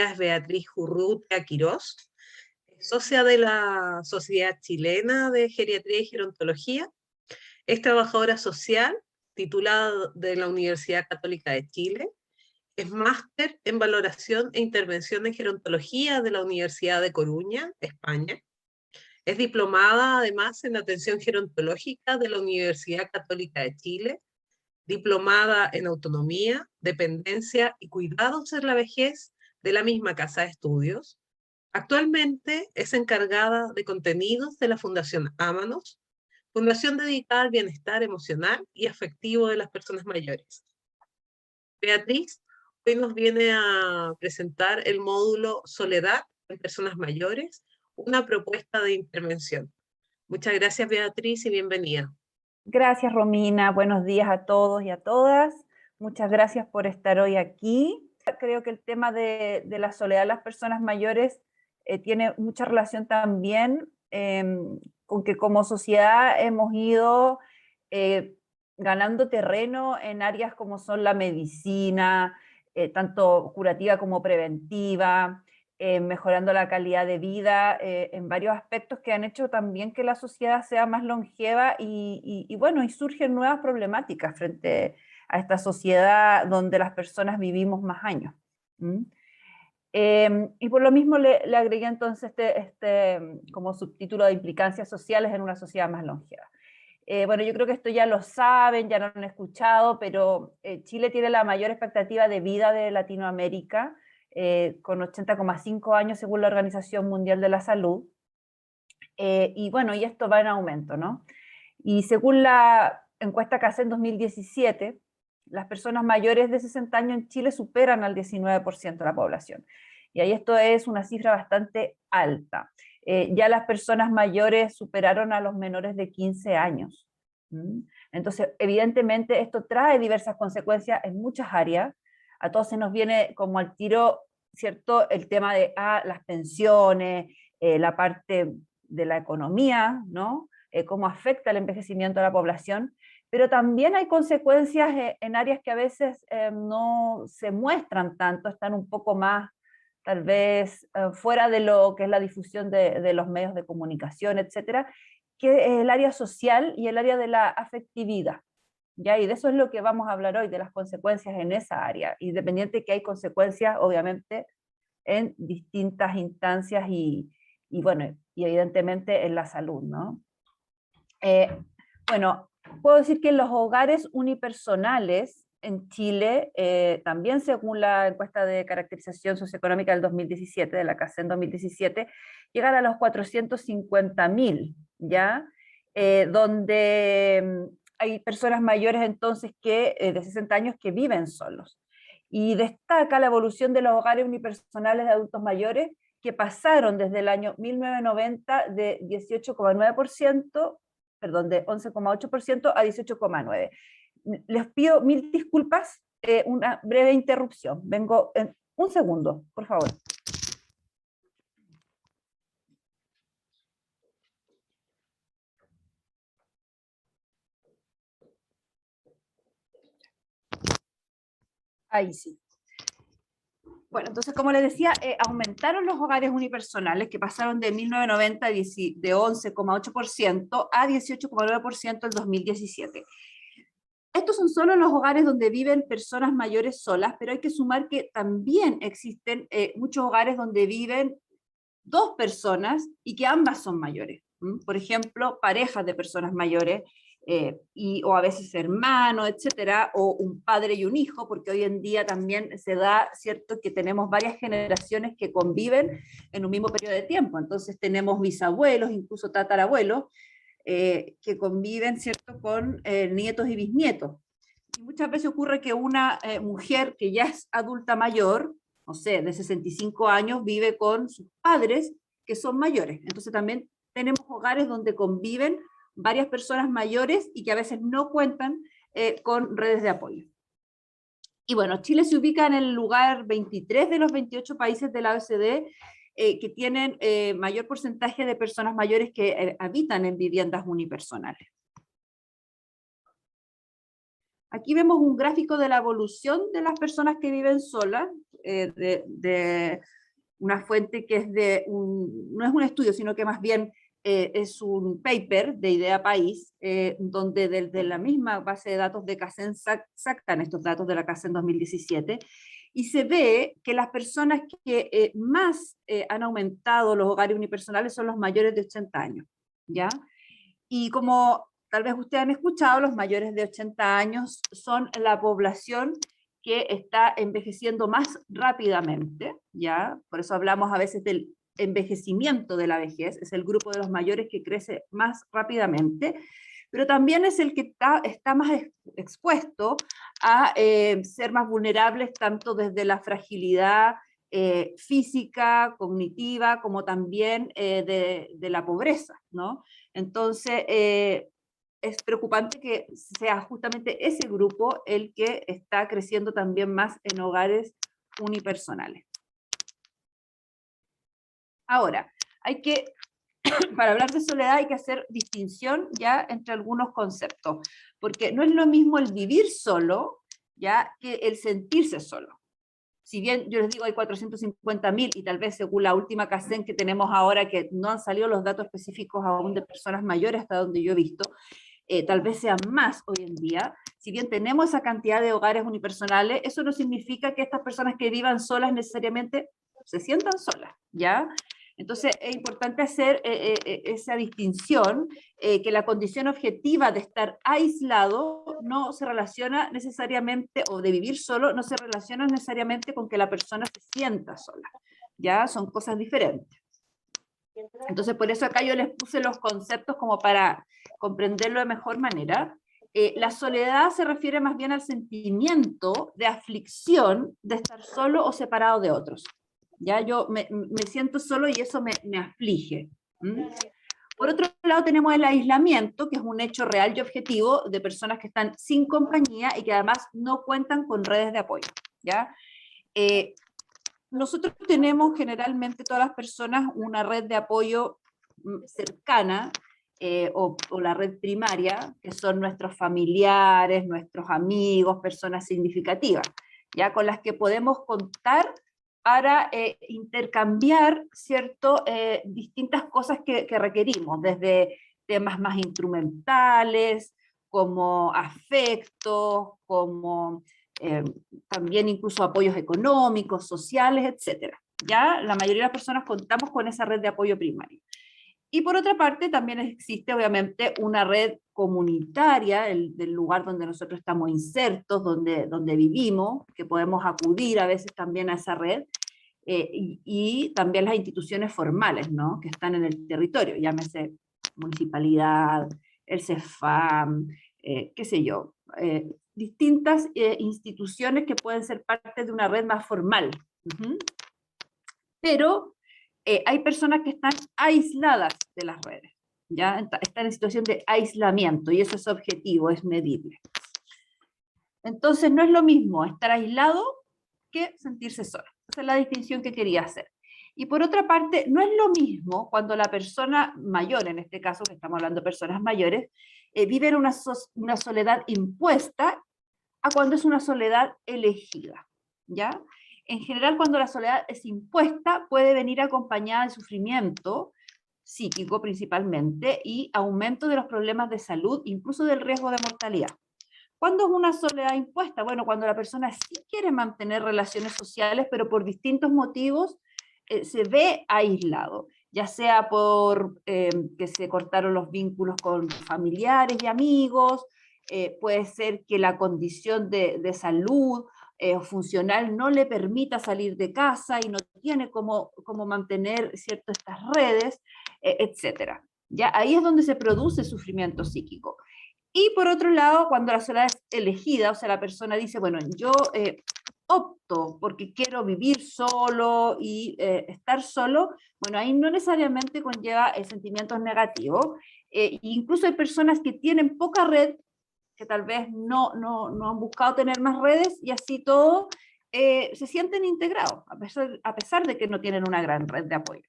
Ella es Beatriz Urrutia Quirós, socia de la Sociedad Chilena de Geriatría y Gerontología. Es trabajadora social, titulada de la Universidad Católica de Chile. Es máster en valoración e intervención en gerontología de la Universidad de Coruña, España. Es diplomada además en atención gerontológica de la Universidad Católica de Chile, diplomada en autonomía, dependencia y cuidados en la vejez de la misma casa de estudios. Actualmente es encargada de contenidos de la Fundación Ámanos, fundación dedicada al bienestar emocional y afectivo de las personas mayores. Beatriz hoy nos viene a presentar el módulo Soledad en personas mayores, una propuesta de intervención. Muchas gracias, Beatriz, y bienvenida. Gracias, Romina. Buenos días a todos y a todas. Muchas gracias por estar hoy aquí. Creo que el tema de la soledad de las personas mayores tiene mucha relación también con que como sociedad hemos ido ganando terreno en áreas como son la medicina, tanto curativa como preventiva, mejorando la calidad de vida en varios aspectos que han hecho también que la sociedad sea más longeva y bueno, y surgen nuevas problemáticas frente a esta sociedad donde las personas vivimos más años. Y por lo mismo le agregué entonces como subtítulo de implicancias sociales en una sociedad más longeva. Bueno, yo creo que esto ya lo saben, ya lo han escuchado, pero Chile tiene la mayor expectativa de vida de Latinoamérica, con 80,5 años según la Organización Mundial de la Salud. Y bueno, y esto va en aumento, ¿no? Y según la encuesta que hace en 2017, las personas mayores de 60 años en Chile superan al 19% de la población. Y ahí esto es una cifra bastante alta. Ya las personas mayores superaron a los menores de 15 años. Entonces, evidentemente, esto trae diversas consecuencias en muchas áreas. A todos se nos viene como al tiro, ¿cierto?, el tema de las pensiones, la parte de la economía, ¿no? Cómo afecta el envejecimiento de la población, pero también hay consecuencias en áreas que a veces no se muestran tanto, están un poco más tal vez fuera de lo que es la difusión de los medios de comunicación, etcétera, que es el área social y el área de la afectividad. ¿Ya? Y de eso es lo que vamos a hablar hoy, de las consecuencias en esa área, independiente que hay consecuencias, obviamente, en distintas instancias y bueno, y evidentemente en la salud, ¿no? Bueno, puedo decir que en los hogares unipersonales en Chile, también según la encuesta de caracterización socioeconómica del 2017, de la CACEN 2017, llegan a los 450.000, ¿ya? Donde hay personas mayores entonces de 60 años que viven solos. Y destaca la evolución de los hogares unipersonales de adultos mayores que pasaron desde el año 1990 de 18,9%, perdón, de 11,8% a 18,9%. Les pido mil disculpas, una breve interrupción. Vengo en un segundo, por favor. Ahí sí. Bueno, entonces, como les decía, aumentaron los hogares unipersonales que pasaron de 1990 de 11,8% a 18,9% en 2017. Estos son solo los hogares donde viven personas mayores solas, pero hay que sumar que también existen muchos hogares donde viven dos personas y que ambas son mayores. Por ejemplo, parejas de personas mayores, o a veces hermanos, etcétera, o un padre y un hijo, porque hoy en día también se da, ¿cierto?, que tenemos varias generaciones que conviven en un mismo periodo de tiempo. Entonces tenemos bisabuelos, incluso tatarabuelos, que conviven, ¿cierto?, con nietos y bisnietos. Y muchas veces ocurre que una mujer que ya es adulta mayor, no sé, de 65 años, vive con sus padres que son mayores. Entonces también tenemos hogares donde conviven varias personas mayores y que a veces no cuentan con redes de apoyo. Y bueno, Chile se ubica en el lugar 23 de los 28 países de la OECD que tienen mayor porcentaje de personas mayores que habitan en viviendas unipersonales. Aquí vemos un gráfico de la evolución de las personas que viven solas, de una fuente que es no es un estudio, sino que más bien es un paper de Idea País, donde desde la misma base de datos de CACEN sacan estos datos de la CACEN 2017, y se ve que las personas que más han aumentado los hogares unipersonales son los mayores de 80 años, ¿ya? Y como tal vez ustedes han escuchado, los mayores de 80 años son la población que está envejeciendo más rápidamente, ¿ya? Por eso hablamos a veces del envejecimiento de la vejez, es el grupo de los mayores que crece más rápidamente, pero también es el que está más expuesto a ser más vulnerables tanto desde la fragilidad física, cognitiva, como también de la pobreza, ¿no? Entonces, es preocupante que sea justamente ese grupo el que está creciendo también más en hogares unipersonales. Ahora, para hablar de soledad hay que hacer distinción ya entre algunos conceptos, porque no es lo mismo el vivir solo, ya, que el sentirse solo. Si bien yo les digo hay 450.000 y tal vez según la última CACEN que tenemos ahora, que no han salido los datos específicos aún de personas mayores hasta donde yo he visto, tal vez sean más hoy en día. Si bien tenemos esa cantidad de hogares unipersonales, eso no significa que estas personas que vivan solas necesariamente se sientan solas, ¿ya? Entonces es importante hacer esa distinción, que la condición objetiva de estar aislado no se relaciona necesariamente, o de vivir solo, no se relaciona necesariamente con que la persona se sienta sola, ¿ya? Son cosas diferentes. Entonces por eso acá yo les puse los conceptos como para comprenderlo de mejor manera. La soledad se refiere más bien al sentimiento de aflicción de estar solo o separado de otros. Ya yo me siento solo y eso me aflige. ¿Mm? Por otro lado tenemos el aislamiento, que es un hecho real y objetivo de personas que están sin compañía y que además no cuentan con redes de apoyo, ¿ya? Nosotros tenemos generalmente todas las personas una red de apoyo cercana, o la red primaria, que son nuestros familiares, nuestros amigos, personas significativas, ya con las que podemos contar para intercambiar, ¿cierto? Distintas cosas que requerimos, desde temas más instrumentales, como afectos, como también incluso apoyos económicos, sociales, etc. Ya la mayoría de las personas contamos con esa red de apoyo primario. Y por otra parte, también existe obviamente una red comunitaria del lugar donde nosotros estamos insertos, donde vivimos, que podemos acudir a veces también a esa red, y también las instituciones formales, ¿no? Que están en el territorio, llámese municipalidad, el CEFAM, qué sé yo, distintas instituciones que pueden ser parte de una red más formal. Pero hay personas que están aisladas de las redes, ¿ya? Están en situación de aislamiento y eso es objetivo, es medible. Entonces no es lo mismo estar aislado que sentirse solo. Esa es la distinción que quería hacer. Y por otra parte, no es lo mismo cuando la persona mayor, en este caso que estamos hablando de personas mayores, vive en una soledad impuesta a cuando es una soledad elegida, ¿ya? En general, cuando la soledad es impuesta, puede venir acompañada de sufrimiento psíquico principalmente y aumento de los problemas de salud, incluso del riesgo de mortalidad. ¿Cuándo es una soledad impuesta? Bueno, cuando la persona sí quiere mantener relaciones sociales, pero por distintos motivos se ve aislado, ya sea por que se cortaron los vínculos con familiares y amigos, puede ser que la condición de salud funcional no le permita salir de casa y no tiene cómo mantener cierto, estas redes, etc. Ya ahí es donde se produce sufrimiento psíquico. Y por otro lado, cuando la soledad es elegida, o sea, la persona dice, bueno, yo opto porque quiero vivir solo y estar solo, bueno, ahí no necesariamente conlleva sentimientos negativos. Incluso hay personas que tienen poca red, que tal vez no han buscado tener más redes y así todo, se sienten integrados, a pesar de que no tienen una gran red de apoyo.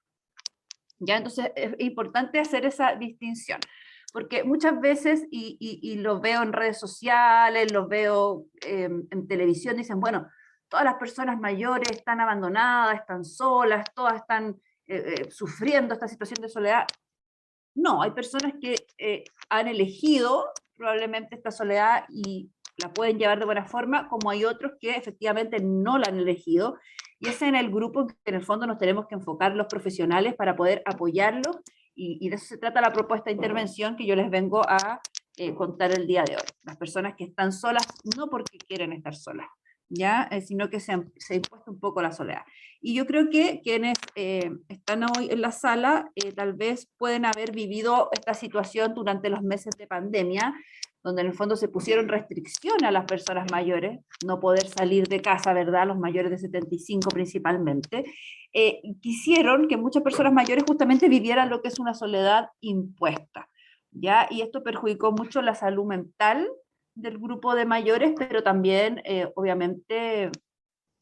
¿Ya? Entonces es importante hacer esa distinción. porque muchas veces, y lo veo en redes sociales, lo veo en televisión, dicen, bueno, todas las personas mayores están abandonadas, están solas, todas están sufriendo esta situación de soledad. No, hay personas que han elegido probablemente esta soledad y la pueden llevar de buena forma, como hay otros que efectivamente no la han elegido, y ese es en el grupo en que en el fondo nos tenemos que enfocar los profesionales para poder apoyarlos, y de eso se trata la propuesta de intervención que yo les vengo a contar el día de hoy. Las personas que están solas, no porque quieren estar solas, ¿ya? Sino que se ha impuesto un poco la soledad. Y yo creo que quienes están hoy en la sala tal vez pueden haber vivido esta situación durante los meses de pandemia, donde en el fondo se pusieron restricciones a las personas mayores, no poder salir de casa, ¿verdad? Los mayores de 75 principalmente, quisieron que muchas personas mayores justamente vivieran lo que es una soledad impuesta, ¿ya? Y esto perjudicó mucho la salud mental del grupo de mayores, pero también, obviamente,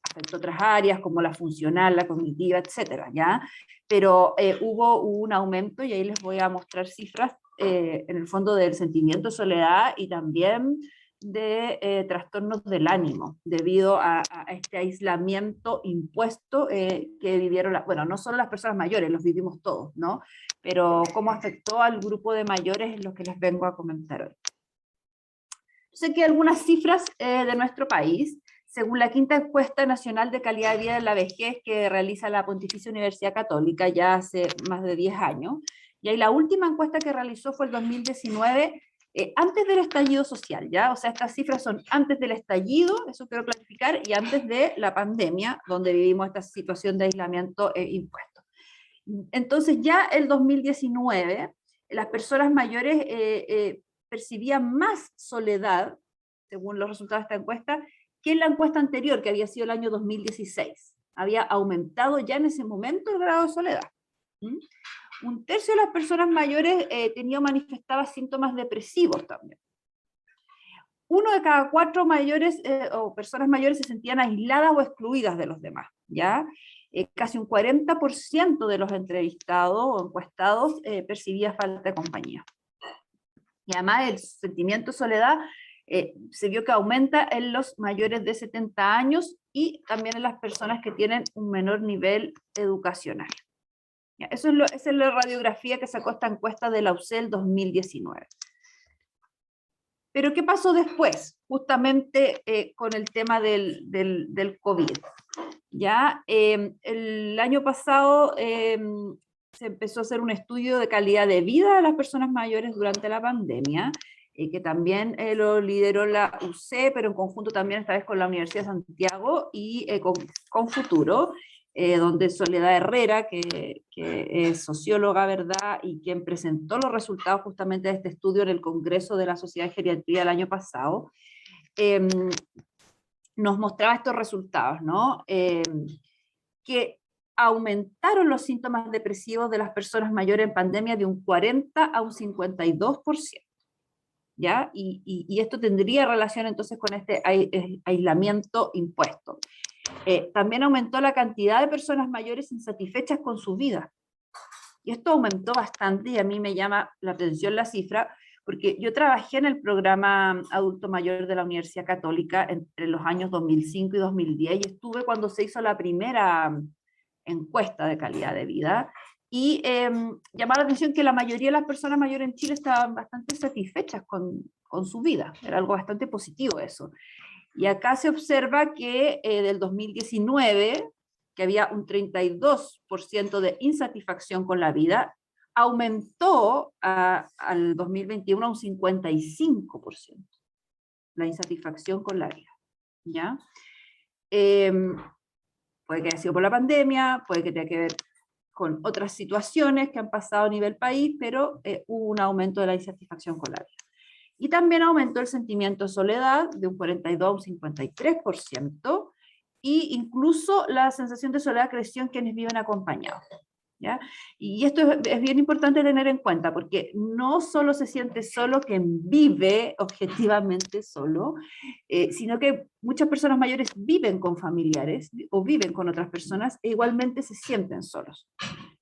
afectó otras áreas como la funcional, la cognitiva, etcétera, ¿ya? Pero hubo un aumento, y ahí les voy a mostrar cifras, en el fondo del sentimiento de soledad y también de trastornos del ánimo, debido a este aislamiento impuesto que vivieron, bueno, no solo las personas mayores, los vivimos todos, ¿no? Pero cómo afectó al grupo de mayores es lo que les vengo a comentar hoy. Sé que algunas cifras de nuestro país, según la quinta encuesta nacional de calidad de vida en la vejez que realiza la Pontificia Universidad Católica ya hace más de 10 años, y ahí la última encuesta que realizó fue el 2019, antes del estallido social, ¿ya? O sea, estas cifras son antes del estallido, eso quiero clarificar, y antes de la pandemia, donde vivimos esta situación de aislamiento impuesto. Entonces, ya el 2019, las personas mayores percibían más soledad, según los resultados de esta encuesta, que en la encuesta anterior, que había sido el año 2016. Había aumentado ya en ese momento el grado de soledad. Un tercio de las personas mayores manifestaba síntomas depresivos también. 1 de cada 4 mayores o personas mayores se sentían aisladas o excluidas de los demás, ¿ya? Casi un 40% de los entrevistados o encuestados percibía falta de compañía. Y además el sentimiento de soledad se vio que aumenta en los mayores de 70 años y también en las personas que tienen un menor nivel educacional. ¿Ya? Esa es la radiografía que sacó esta encuesta de la UCEL 2019. Pero ¿qué pasó después? Justamente con el tema del COVID. ¿Ya? El año pasado se empezó a hacer un estudio de calidad de vida de las personas mayores durante la pandemia, que también lo lideró la UC, pero en conjunto también esta vez con la Universidad de Santiago y con Futuro, donde Soledad Herrera, que es socióloga, ¿verdad?, y quien presentó los resultados justamente de este estudio en el Congreso de la Sociedad de Geriatría el año pasado, nos mostraba estos resultados, ¿no? Que aumentaron los síntomas depresivos de las personas mayores en pandemia de un 40 a un 52%, ¿ya? Y esto tendría relación entonces con este aislamiento impuesto. También aumentó la cantidad de personas mayores insatisfechas con su vida. Y esto aumentó bastante y a mí me llama la atención la cifra, porque yo trabajé en el programa adulto mayor de la Universidad Católica entre los años 2005 y 2010 y estuve cuando se hizo la primera encuesta de calidad de vida y llamaba la atención que la mayoría de las personas mayores en Chile estaban bastante satisfechas con su vida, era algo bastante positivo eso. Y acá se observa que del 2019, que había un 32% de insatisfacción con la vida, aumentó al 2021 a un 55% la insatisfacción con la vida, ¿ya? Puede que haya sido por la pandemia, puede que tenga que ver con otras situaciones que han pasado a nivel país, pero hubo un aumento de la insatisfacción con la vida. Y también aumentó el sentimiento de soledad de un 42 a un 53%, y incluso la sensación de soledad creció en quienes viven acompañados, ¿ya? Y esto es bien importante tener en cuenta, porque no solo se siente solo quien vive objetivamente solo, sino que muchas personas mayores viven con familiares o viven con otras personas e igualmente se sienten solos.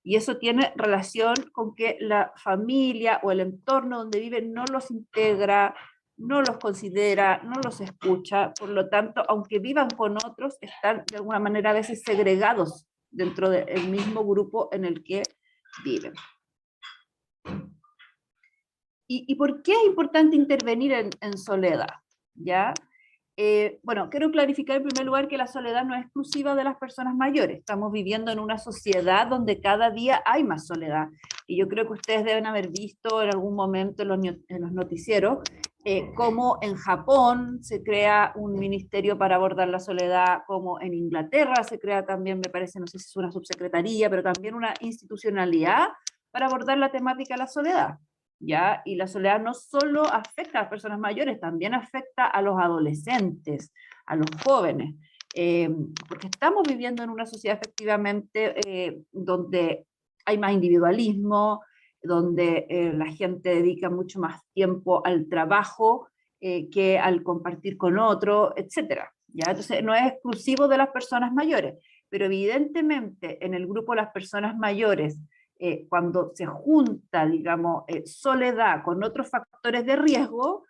Y eso tiene relación con que la familia o el entorno donde viven no los integra, no los considera, no los escucha, por lo tanto, aunque vivan con otros, están de alguna manera a veces segregados dentro del mismo grupo en el que viven. ¿Y por qué es importante intervenir en soledad? ¿Ya? Bueno, quiero clarificar en primer lugar que la soledad no es exclusiva de las personas mayores. Estamos viviendo en una sociedad donde cada día hay más soledad. Y yo creo que ustedes deben haber visto en algún momento en los noticieros cómo en Japón se crea un ministerio para abordar la soledad, como en Inglaterra se crea también, me parece, no sé si es una subsecretaría, pero también una institucionalidad para abordar la temática de la soledad. ¿Ya? Y la soledad no solo afecta a las personas mayores, también afecta a los adolescentes, a los jóvenes, porque estamos viviendo en una sociedad efectivamente donde hay más individualismo, donde la gente dedica mucho más tiempo al trabajo que al compartir con otro, etcétera. ¿Ya? Entonces no es exclusivo de las personas mayores, pero evidentemente en el grupo de las personas mayores, cuando se junta, digamos, soledad con otros factores de riesgo,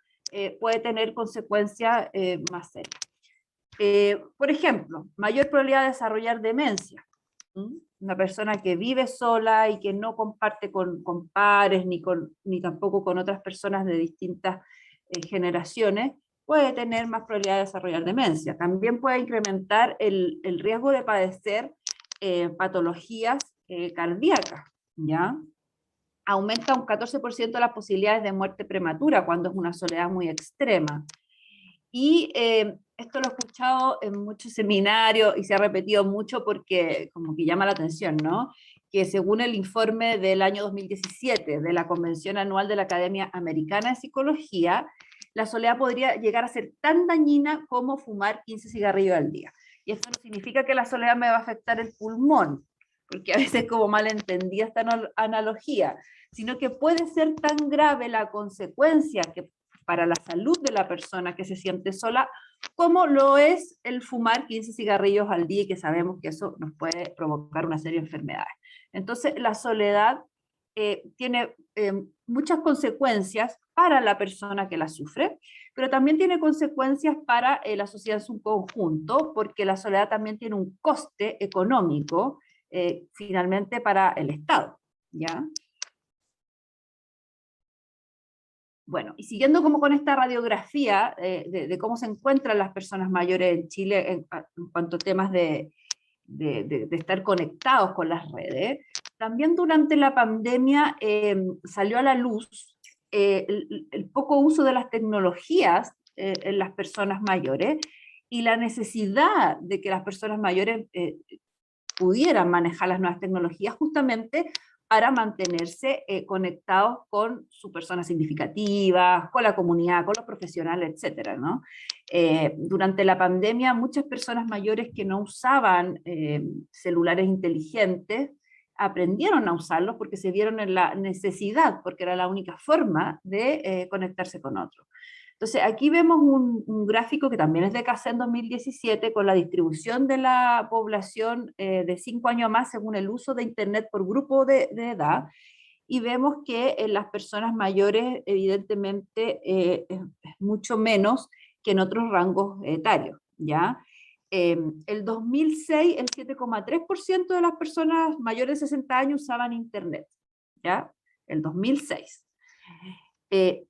puede tener consecuencias más serias. Por ejemplo, mayor probabilidad de desarrollar demencia. Una persona que vive sola y que no comparte con pares ni tampoco con otras personas de distintas generaciones, puede tener más probabilidad de desarrollar demencia. También puede incrementar el riesgo de padecer patologías cardíacas. ¿Ya? Aumenta un 14% las posibilidades de muerte prematura cuando es una soledad muy extrema. Y esto lo he escuchado en muchos seminarios y se ha repetido mucho porque como que llama la atención, ¿no? Que según el informe del año 2017 de la Convención Anual de la Academia Americana de Psicología, la soledad podría llegar a ser tan dañina como fumar 15 cigarrillos al día. Y esto no significa que la soledad me va a afectar el pulmón, porque a veces como mal entendía esta analogía, sino que puede ser tan grave la consecuencia que para la salud de la persona que se siente sola, como lo es el fumar 15 cigarrillos al día, y que sabemos que eso nos puede provocar una serie de enfermedades. Entonces, la soledad tiene muchas consecuencias para la persona que la sufre, pero también tiene consecuencias para la sociedad en su conjunto, porque la soledad también tiene un coste económico, finalmente para el Estado, ¿ya? Bueno, y siguiendo como con esta radiografía de cómo se encuentran las personas mayores en Chile en cuanto a temas de estar conectados con las redes, también durante la pandemia salió a la luz el poco uso de las tecnologías en las personas mayores y la necesidad de que las personas mayores pudieran manejar las nuevas tecnologías justamente para mantenerse conectados con su persona significativa, con la comunidad, con los profesionales, etcétera, ¿no? Durante la pandemia, muchas personas mayores que no usaban celulares inteligentes aprendieron a usarlos porque se vieron en la necesidad, porque era la única forma de conectarse con otros. Entonces, aquí vemos un gráfico que también es de CACEN 2017 con la distribución de la población de 5 años más según el uso de Internet por grupo de edad, y vemos que en las personas mayores evidentemente es mucho menos que en otros rangos etarios, ¿ya? El 2006, el 7,3% de las personas mayores de 60 años usaban Internet, ¿ya? El 2006.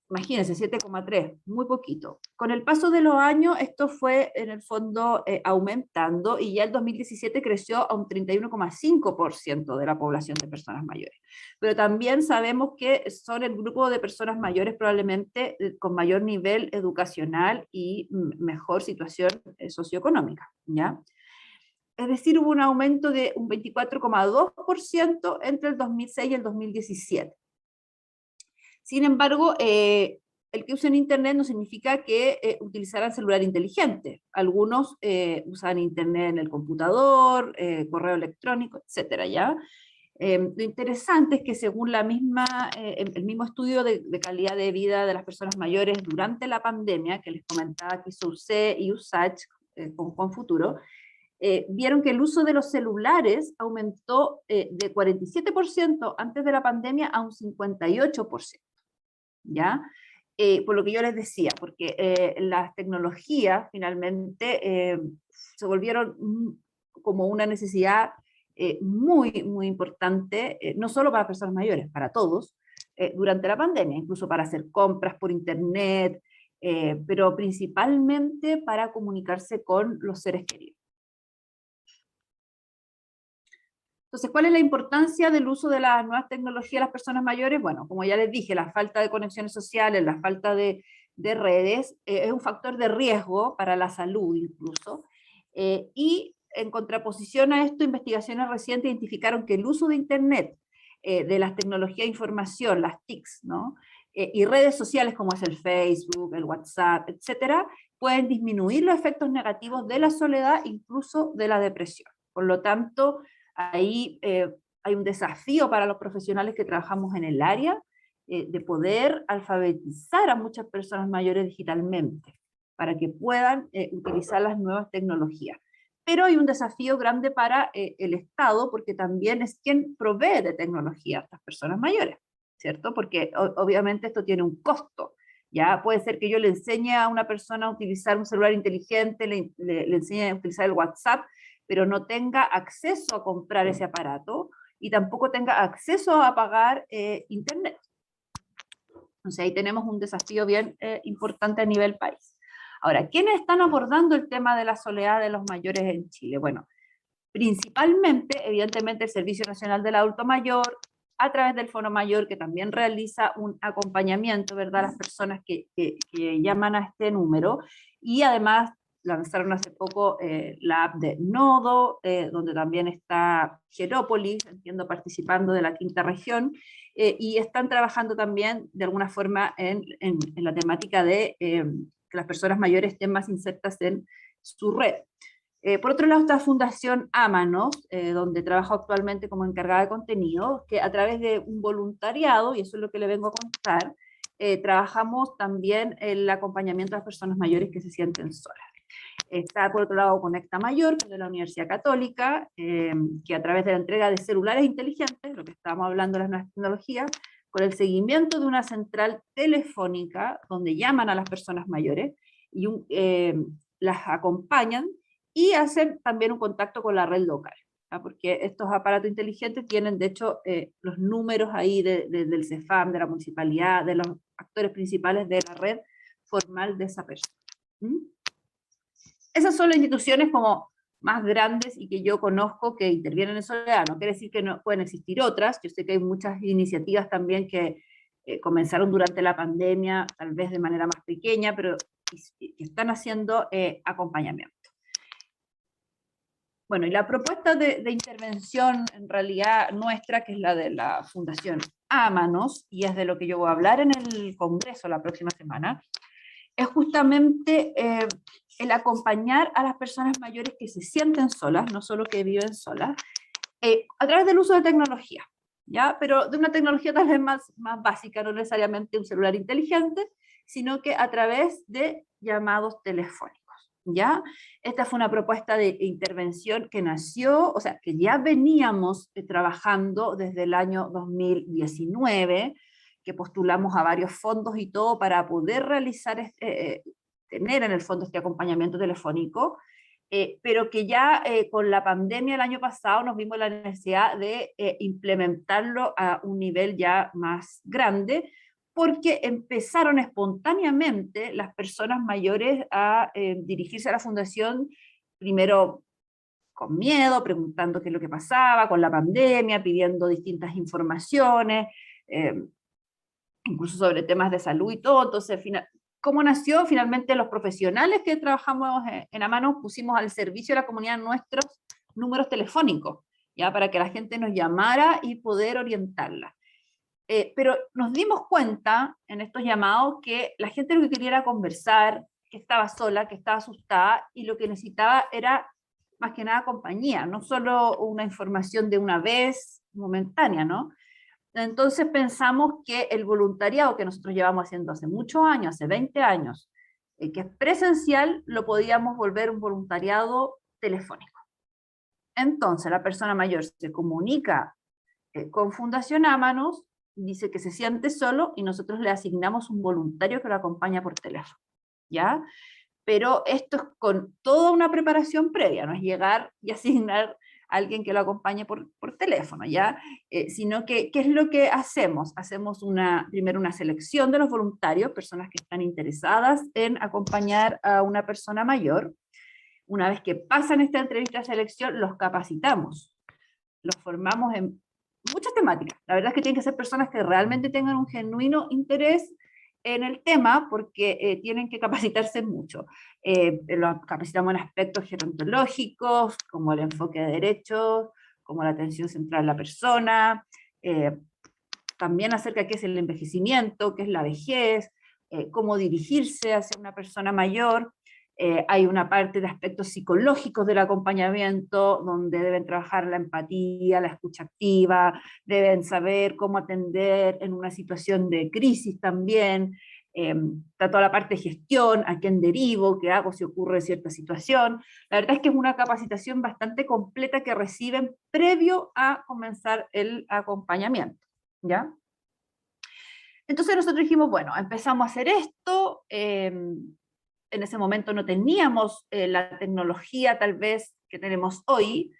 Imagínense, 7,3, muy poquito. Con el paso de los años, esto fue en el fondo aumentando y ya el 2017 creció a un 31,5% de la población de personas mayores. Pero también sabemos que son el grupo de personas mayores probablemente con mayor nivel educacional y mejor situación socioeconómica, ¿ya? Es decir, hubo un aumento de un 24,2% entre el 2006 y el 2017. Sin embargo, el que usen Internet no significa que utilizaran celular inteligente. Algunos usan Internet en el computador, correo electrónico, etcétera, ¿ya? Lo interesante es que según el mismo estudio de calidad de vida de las personas mayores durante la pandemia, que les comentaba que hizo UC y USACH con Futuro, vieron que el uso de los celulares aumentó de 47% antes de la pandemia a un 58%, ¿ya? Por lo que yo les decía, porque las tecnologías finalmente se volvieron como una necesidad muy importante, no solo para personas mayores, para todos, durante la pandemia, incluso para hacer compras por internet, pero principalmente para comunicarse con los seres queridos. Entonces, ¿cuál es la importancia del uso de las nuevas tecnologías a las personas mayores? Bueno, como ya les dije, la falta de conexiones sociales, la falta de redes, es un factor de riesgo para la salud incluso, y en contraposición a esto, investigaciones recientes identificaron que el uso de Internet, de las tecnologías de información, las TICs, ¿no? Y redes sociales como es el Facebook, el WhatsApp, etcétera, pueden disminuir los efectos negativos de la soledad, incluso de la depresión. Por lo tanto, ahí hay un desafío para los profesionales que trabajamos en el área de poder alfabetizar a muchas personas mayores digitalmente para que puedan utilizar las nuevas tecnologías. Pero hay un desafío grande para el Estado, porque también es quien provee de tecnología a estas personas mayores, ¿cierto? Porque obviamente esto tiene un costo. Ya puede ser que yo le enseñe a una persona a utilizar un celular inteligente, le enseñe a utilizar el WhatsApp, pero no tenga acceso a comprar ese aparato y tampoco tenga acceso a pagar Internet. O sea, ahí tenemos un desafío bien importante a nivel país. Ahora, ¿quiénes están abordando el tema de la soledad de los mayores en Chile? Bueno, principalmente, evidentemente, el Servicio Nacional del Adulto Mayor, a través del Fono Mayor, que también realiza un acompañamiento, ¿verdad?, a las personas que llaman a este número, y además lanzaron hace poco la app de Nodo, donde también está Gerópolis, entiendo, participando de la quinta región, y están trabajando también de alguna forma en la temática de que las personas mayores estén más insertas en su red. Por otro lado está Fundación Ámanos, donde trabajo actualmente como encargada de contenido, que a través de un voluntariado, y eso es lo que le vengo a contar, trabajamos también el acompañamiento a las personas mayores que se sienten solas. Está por otro lado Conecta Mayor, de la Universidad Católica, que a través de la entrega de celulares inteligentes, lo que estábamos hablando de las nuevas tecnologías, con el seguimiento de una central telefónica donde llaman a las personas mayores y las acompañan y hacen también un contacto con la red local, ¿ya? Porque estos aparatos inteligentes tienen, de hecho, los números ahí del CEFAM, de la municipalidad, de los actores principales de la red formal de esa persona. Esas son las instituciones como más grandes y que yo conozco que intervienen en soledad. No quiere decir que no pueden existir otras. Yo sé que hay muchas iniciativas también que comenzaron durante la pandemia, tal vez de manera más pequeña, pero que están haciendo acompañamiento. Bueno, y la propuesta de intervención en realidad nuestra, que es la de la Fundación Ámanos, y es de lo que yo voy a hablar en el Congreso la próxima semana, es justamente el acompañar a las personas mayores que se sienten solas, no solo que viven solas, a través del uso de tecnología, ¿ya? Pero de una tecnología tal vez más básica, no necesariamente un celular inteligente, sino que a través de llamados telefónicos, ¿ya? Esta fue una propuesta de intervención que nació, o sea, que ya veníamos trabajando desde el año 2019, que postulamos a varios fondos y todo para poder realizar, tener en el fondo este acompañamiento telefónico, pero que ya con la pandemia el año pasado nos vimos la necesidad de implementarlo a un nivel ya más grande, porque empezaron espontáneamente las personas mayores a dirigirse a la fundación, primero con miedo, preguntando qué es lo que pasaba con la pandemia, pidiendo distintas informaciones, incluso sobre temas de salud y todo. Entonces, ¿cómo nació? Finalmente los profesionales que trabajamos en Ámanos pusimos al servicio de la comunidad nuestros números telefónicos, ya para que la gente nos llamara y poder orientarla. Pero nos dimos cuenta en estos llamados que la gente lo que quería era conversar, que estaba sola, que estaba asustada, y lo que necesitaba era más que nada compañía, no solo una información de una vez momentánea, ¿no? Entonces pensamos que el voluntariado que nosotros llevamos haciendo hace muchos años, hace 20 años, que es presencial, lo podíamos volver un voluntariado telefónico. Entonces la persona mayor se comunica con Fundación Ámanos, dice que se siente solo y nosotros le asignamos un voluntario que lo acompaña por teléfono, ¿ya? Pero esto es con toda una preparación previa, no es llegar y asignar a alguien que lo acompañe por teléfono, ¿ya? Sino que, ¿qué es lo que hacemos? Hacemos primero una selección de los voluntarios, personas que están interesadas en acompañar a una persona mayor. Una vez que pasan esta entrevista de selección, los capacitamos, los formamos en muchas temáticas. La verdad es que tienen que ser personas que realmente tengan un genuino interés en el tema, porque tienen que capacitarse mucho. Los capacitamos en aspectos gerontológicos, como el enfoque de derechos, como la atención central a la persona, también acerca de qué es el envejecimiento, qué es la vejez, cómo dirigirse hacia una persona mayor. Hay una parte de aspectos psicológicos del acompañamiento, donde deben trabajar la empatía, la escucha activa, deben saber cómo atender en una situación de crisis también. Está toda la parte de gestión, a quién derivo, qué hago si ocurre cierta situación. La verdad es que es una capacitación bastante completa que reciben previo a comenzar el acompañamiento, ¿ya? Entonces nosotros dijimos, bueno, empezamos a hacer esto. En ese momento no teníamos la tecnología tal vez que tenemos hoy,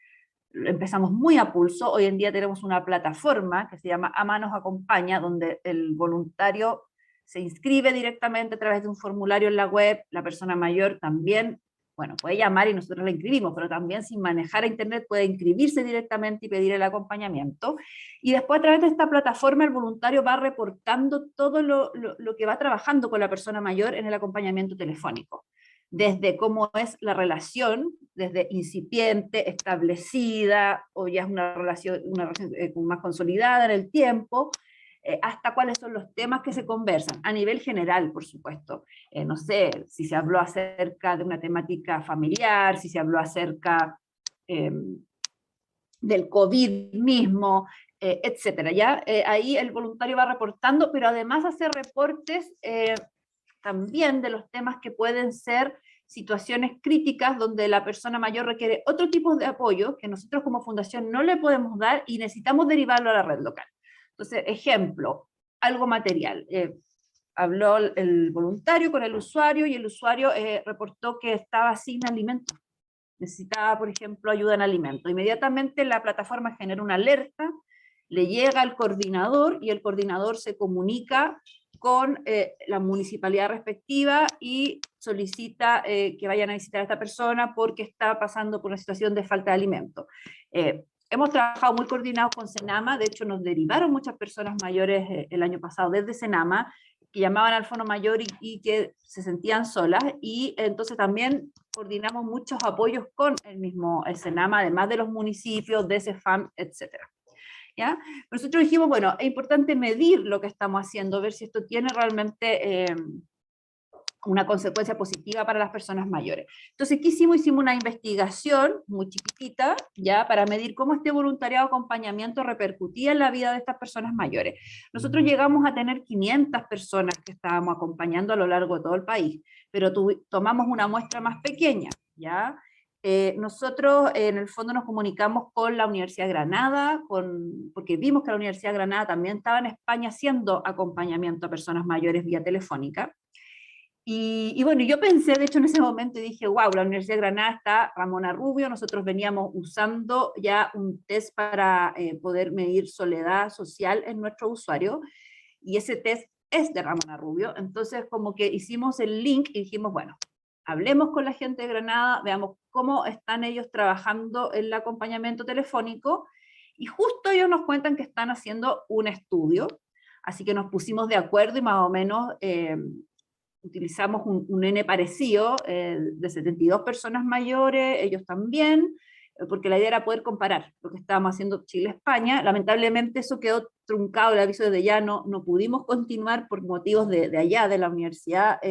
empezamos muy a pulso. Hoy en día tenemos una plataforma que se llama Ámanos Acompaña, donde el voluntario se inscribe directamente a través de un formulario en la web, la persona mayor también, bueno, puede llamar y nosotros la inscribimos, pero también sin manejar a internet puede inscribirse directamente y pedir el acompañamiento. Y después a través de esta plataforma el voluntario va reportando todo lo que va trabajando con la persona mayor en el acompañamiento telefónico. Desde cómo es la relación, desde incipiente, establecida, o ya es una relación más consolidada en el tiempo, hasta cuáles son los temas que se conversan, a nivel general, por supuesto. No sé, si se habló acerca de una temática familiar, si se habló acerca del COVID mismo, etcétera. ¿Ya? Ahí el voluntario va reportando, pero además hace reportes también de los temas que pueden ser situaciones críticas donde la persona mayor requiere otro tipo de apoyo que nosotros como fundación no le podemos dar y necesitamos derivarlo a la red local. Entonces, ejemplo, algo material. Habló el voluntario con el usuario y el usuario reportó que estaba sin alimento. Necesitaba, por ejemplo, ayuda en alimento. Inmediatamente la plataforma genera una alerta, le llega al coordinador y el coordinador se comunica con la municipalidad respectiva y solicita que vayan a visitar a esta persona porque está pasando por una situación de falta de alimento. Hemos trabajado muy coordinados con Senama, de hecho nos derivaron muchas personas mayores el año pasado desde Senama, que llamaban al fono mayor y que se sentían solas, y entonces también coordinamos muchos apoyos con el mismo Senama, además de los municipios, de CEFAM, etc. ¿Ya? Nosotros dijimos, bueno, es importante medir lo que estamos haciendo, ver si esto tiene realmente una consecuencia positiva para las personas mayores. Entonces, ¿qué hicimos? Hicimos una investigación muy chiquitita, ya, para medir cómo este voluntariado de acompañamiento repercutía en la vida de estas personas mayores. Nosotros llegamos a tener 500 personas que estábamos acompañando a lo largo de todo el país, pero tomamos una muestra más pequeña, ya. Nosotros en el fondo nos comunicamos con la Universidad de Granada, porque vimos que la Universidad de Granada también estaba en España haciendo acompañamiento a personas mayores vía telefónica. Y bueno, yo pensé, de hecho en ese momento, y dije, wow, la Universidad de Granada está Ramona Rubio, nosotros veníamos usando ya un test para poder medir soledad social en nuestro usuario, y ese test es de Ramona Rubio, entonces como que hicimos el link y dijimos, bueno, hablemos con la gente de Granada, veamos cómo están ellos trabajando el acompañamiento telefónico, y justo ellos nos cuentan que están haciendo un estudio, así que nos pusimos de acuerdo y más o menos utilizamos un N parecido de 72 personas mayores, ellos también, porque la idea era poder comparar lo que estábamos haciendo Chile-España. Lamentablemente eso quedó truncado, el aviso desde ya no pudimos continuar por motivos de allá, de la universidad,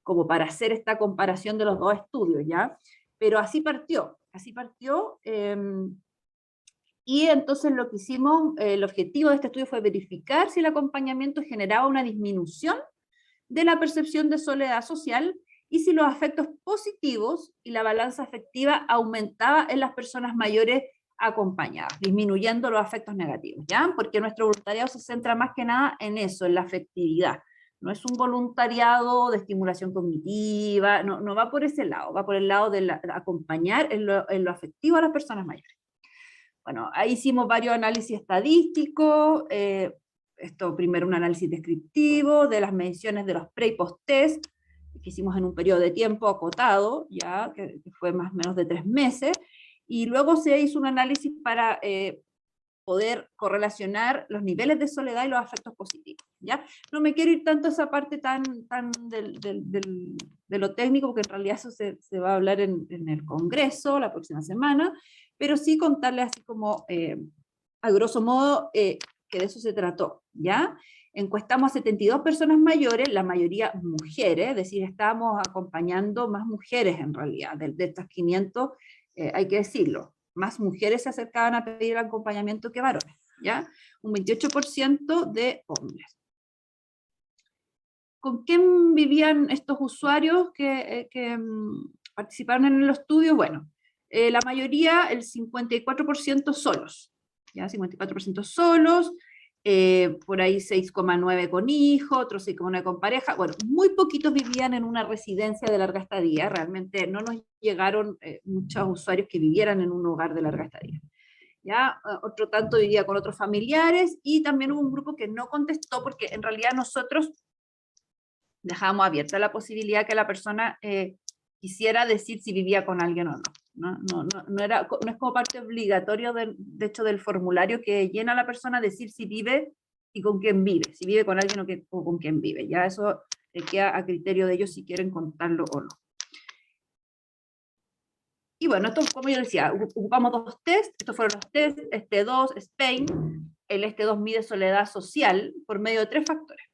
como para hacer esta comparación de los dos estudios, ¿ya? Pero así partió, y entonces lo que hicimos, el objetivo de este estudio fue verificar si el acompañamiento generaba una disminución de la percepción de soledad social y si los afectos positivos y la balanza afectiva aumentaba en las personas mayores acompañadas, disminuyendo los afectos negativos, ¿ya? Porque nuestro voluntariado se centra más que nada en eso, en la afectividad. No es un voluntariado de estimulación cognitiva, no va por ese lado, va por el lado de acompañar en lo afectivo a las personas mayores. Bueno, ahí hicimos varios análisis estadísticos, esto primero un análisis descriptivo de las mediciones de los pre y post test, que hicimos en un periodo de tiempo acotado, ya que fue más o menos de 3 meses, y luego se hizo un análisis para poder correlacionar los niveles de soledad y los afectos positivos, ¿ya? No me quiero ir tanto a esa parte tan de lo técnico, porque en realidad eso se va a hablar en el Congreso la próxima semana, pero sí contarles así como, a grosso modo, que de eso se trató, ¿ya? Encuestamos a 72 personas mayores, la mayoría mujeres, es decir, estábamos acompañando más mujeres en realidad, de estas 500, hay que decirlo, más mujeres se acercaban a pedir el acompañamiento que varones, ¿ya? Un 28% de hombres. ¿Con quién vivían estos usuarios que participaron en el estudio? Bueno, la mayoría, el 54% solos, ¿ya? 54% solos, por ahí 6,9 con hijos, otros 6,9 con pareja. Bueno, muy poquitos vivían en una residencia de larga estadía, realmente no nos llegaron muchos usuarios que vivieran en un hogar de larga estadía. ¿Ya? Otro tanto vivía con otros familiares, y también hubo un grupo que no contestó, porque en realidad nosotros dejábamos abierta la posibilidad que la persona quisiera decir si vivía con alguien o no. No es como parte obligatoria, de hecho, del formulario que llena la persona, decir si vive y con quién vive, si vive con alguien o con quién vive. Ya eso queda a criterio de ellos si quieren contarlo o no. Y bueno, esto, como yo decía, ocupamos 2 test, estos fueron los test, ST2, Spain. El ST2 mide soledad social por medio de 3 factores.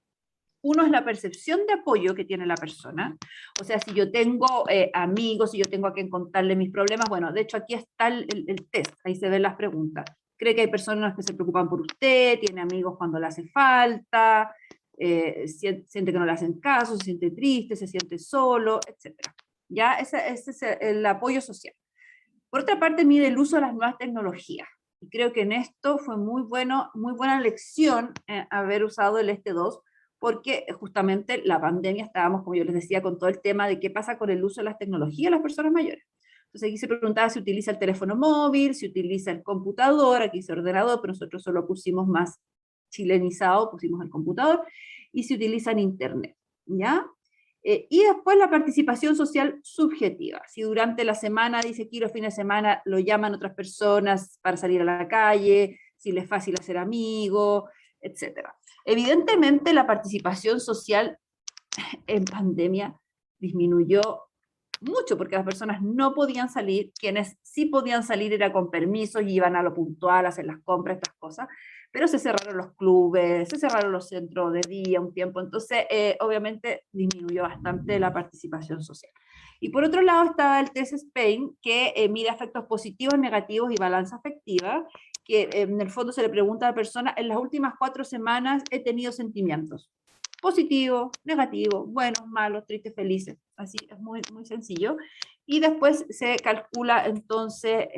Uno es la percepción de apoyo que tiene la persona, o sea, si yo tengo amigos, si yo tengo a quien contarle mis problemas, bueno, de hecho aquí está el test, ahí se ven las preguntas. ¿Cree que hay personas que se preocupan por usted? ¿Tiene amigos cuando le hace falta? ¿Siente que no le hacen caso? ¿Se siente triste? ¿Se siente solo? Etcétera. ¿Ya? Ese es el apoyo social. Por otra parte, mide el uso de las nuevas tecnologías. Y creo que en esto fue muy buena lección haber usado el ST2, porque justamente la pandemia estábamos, como yo les decía, con todo el tema de qué pasa con el uso de las tecnologías de las personas mayores. Entonces aquí se preguntaba si utiliza el teléfono móvil, si utiliza el computador, aquí dice ordenador, pero nosotros solo pusimos más chilenizado, pusimos el computador, y si utilizan internet, ¿ya? Y después la participación social subjetiva. Si durante la semana, dice aquí, los fines de semana lo llaman otras personas para salir a la calle, si les es fácil hacer amigos, etc. Evidentemente la participación social en pandemia disminuyó mucho, porque las personas no podían salir, quienes sí podían salir era con permisos y iban a lo puntual, a hacer las compras, estas cosas, pero se cerraron los clubes, se cerraron los centros de día un tiempo, entonces obviamente disminuyó bastante la participación social. Y por otro lado estaba el test Spain, que mide efectos positivos, negativos y balanza afectiva, que en el fondo se le pregunta a la persona, en las últimas 4 semanas he tenido sentimientos positivos, negativos, buenos, malos, tristes, felices. Así es muy sencillo. Y después se calcula entonces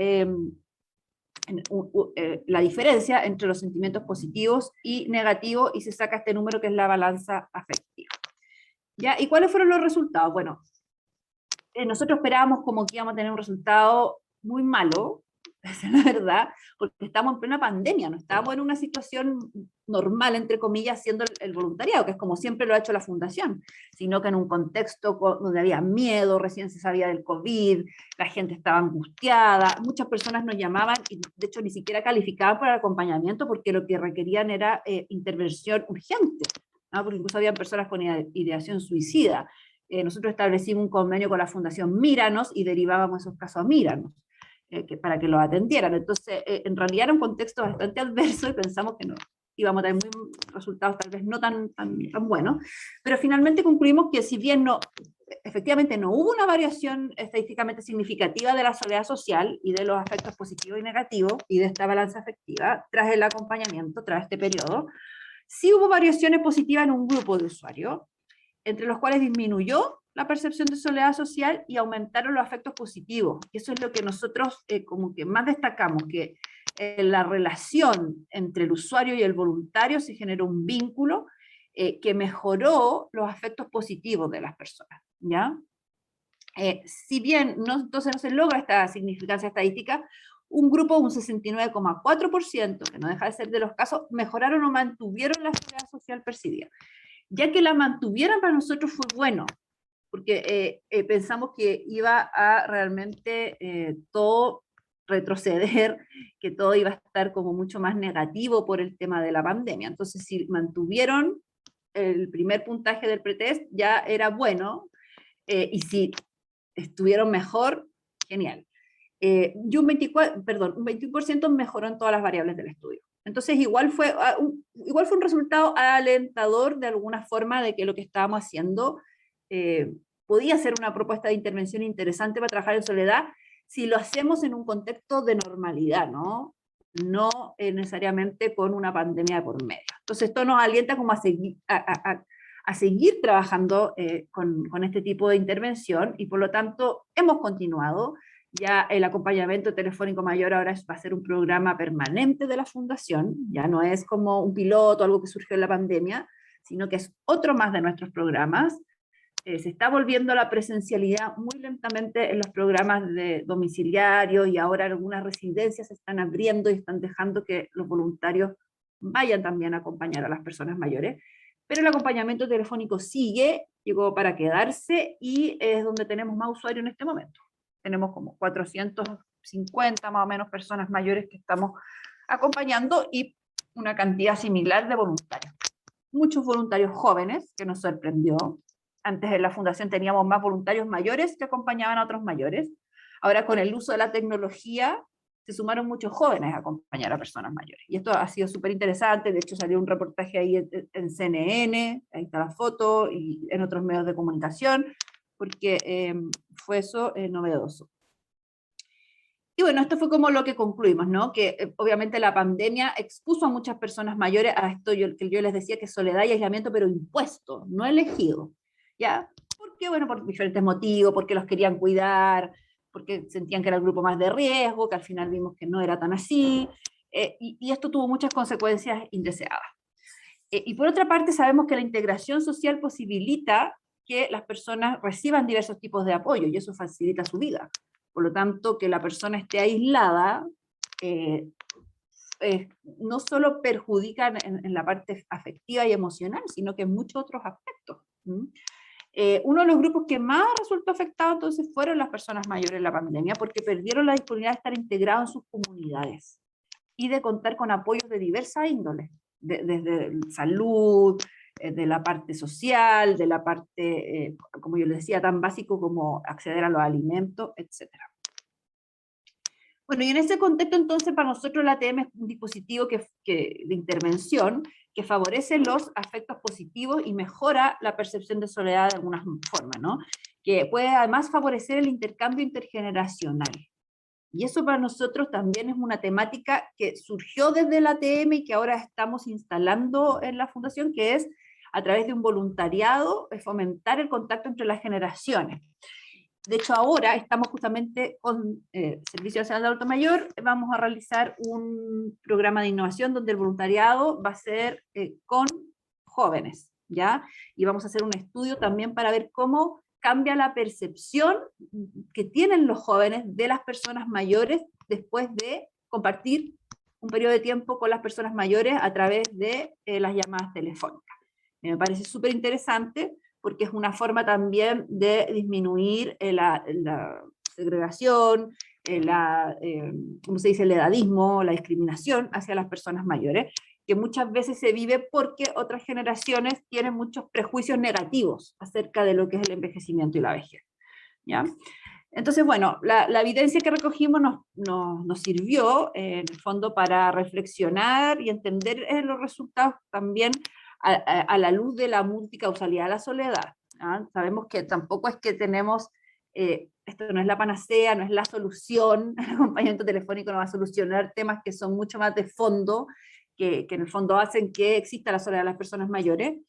la diferencia entre los sentimientos positivos y negativos, y se saca este número que es la balanza afectiva. ¿Ya? ¿Y cuáles fueron los resultados? Bueno, nosotros esperábamos como que íbamos a tener un resultado muy malo, esa es la verdad, porque estamos en plena pandemia, no estábamos en una situación normal, entre comillas, haciendo el voluntariado, que es como siempre lo ha hecho la Fundación, sino que en un contexto donde había miedo, recién se sabía del COVID, la gente estaba angustiada, muchas personas nos llamaban y de hecho ni siquiera calificaban para el acompañamiento, porque lo que requerían era intervención urgente, ¿no? Porque incluso había personas con ideación suicida. Nosotros establecimos un convenio con la Fundación Míranos y derivábamos esos casos a Míranos, para que los atendieran. Entonces, en realidad era un contexto bastante adverso y pensamos que no íbamos a tener resultados tal vez no tan buenos, pero finalmente concluimos que si bien efectivamente no hubo una variación estadísticamente significativa de la soledad social y de los efectos positivos y negativos y de esta balanza afectiva tras el acompañamiento, tras este periodo, sí hubo variaciones positivas en un grupo de usuarios, entre los cuales disminuyó la percepción de soledad social y aumentaron los afectos positivos. Y eso es lo que nosotros como que más destacamos, que la relación entre el usuario y el voluntario se generó un vínculo que mejoró los afectos positivos de las personas, ¿ya? Si bien entonces no se logra esta significancia estadística, un grupo, un 69,4%, que no deja de ser de los casos, mejoraron o mantuvieron la soledad social percibida. Ya que la mantuvieron, para nosotros fue bueno, porque pensamos que iba a realmente todo retroceder, que todo iba a estar como mucho más negativo por el tema de la pandemia. Entonces, si mantuvieron el primer puntaje del pretest, ya era bueno, y si estuvieron mejor, genial. Y un 21% mejoró en todas las variables del estudio. Entonces, igual fue un resultado alentador de alguna forma de que lo que estábamos haciendo podía ser una propuesta de intervención interesante para trabajar en soledad si lo hacemos en un contexto de normalidad, ¿no? No necesariamente con una pandemia de por medio. Entonces, esto nos alienta como a seguir trabajando con este tipo de intervención y por lo tanto hemos continuado. Ya el acompañamiento telefónico mayor ahora va a ser un programa permanente de la Fundación, ya no es como un piloto, algo que surgió en la pandemia, sino que es otro más de nuestros programas. Se está volviendo a la presencialidad muy lentamente en los programas de domiciliarios y ahora algunas residencias se están abriendo y están dejando que los voluntarios vayan también a acompañar a las personas mayores. Pero el acompañamiento telefónico sigue, llegó para quedarse y es donde tenemos más usuarios en este momento. Tenemos como 450 más o menos personas mayores que estamos acompañando y una cantidad similar de voluntarios. Muchos voluntarios jóvenes, que nos sorprendió. Antes en la fundación teníamos más voluntarios mayores que acompañaban a otros mayores. Ahora con el uso de la tecnología se sumaron muchos jóvenes a acompañar a personas mayores. Y esto ha sido súper interesante, de hecho salió un reportaje ahí en CNN, ahí está la foto, y en otros medios de comunicación, porque fue eso novedoso. Y bueno, esto fue como lo que concluimos, ¿no? Que obviamente la pandemia expuso a muchas personas mayores a esto que yo les decía que es soledad y aislamiento, pero impuesto, no elegido, ¿ya? Porque, bueno, por diferentes motivos, porque los querían cuidar, porque sentían que era el grupo más de riesgo, que al final vimos que no era tan así, y esto tuvo muchas consecuencias indeseadas. Y por otra parte, sabemos que la integración social posibilita que las personas reciban diversos tipos de apoyo, y eso facilita su vida. Por lo tanto, que la persona esté aislada no solo perjudica en la parte afectiva y emocional, sino que en muchos otros aspectos. Uno de los grupos que más resultó afectado entonces fueron las personas mayores en la pandemia, porque perdieron la disponibilidad de estar integrados en sus comunidades y de contar con apoyos de diversas índoles, desde salud, de la parte social, de la parte, como yo les decía, tan básico como acceder a los alimentos, etc. Bueno, y en ese contexto entonces para nosotros la ATM es un dispositivo de intervención que favorece los afectos positivos y mejora la percepción de soledad de alguna forma, ¿no? Que puede además favorecer el intercambio intergeneracional. Y eso para nosotros también es una temática que surgió desde la ATM y que ahora estamos instalando en la Fundación, que es a través de un voluntariado, fomentar el contacto entre las generaciones. De hecho, ahora estamos justamente con Servicio Nacional de Adulto Mayor, vamos a realizar un programa de innovación donde el voluntariado va a ser con jóvenes, ¿ya? Y vamos a hacer un estudio también para ver cómo cambia la percepción que tienen los jóvenes de las personas mayores después de compartir un periodo de tiempo con las personas mayores a través de las llamadas telefónicas. Me parece súper interesante porque es una forma también de disminuir la segregación, ¿cómo se dice?, el edadismo, la discriminación hacia las personas mayores, que muchas veces se vive porque otras generaciones tienen muchos prejuicios negativos acerca de lo que es el envejecimiento y la vejez, ¿ya? Entonces, bueno, la evidencia que recogimos nos sirvió, en el fondo, para reflexionar y entender los resultados también a la luz de la multicausalidad de la soledad. ¿Ah? Sabemos que tampoco es que tenemos, esto no es la panacea, no es la solución, el acompañamiento telefónico no va a solucionar temas que son mucho más de fondo, que en el fondo hacen que exista la soledad de las personas mayores,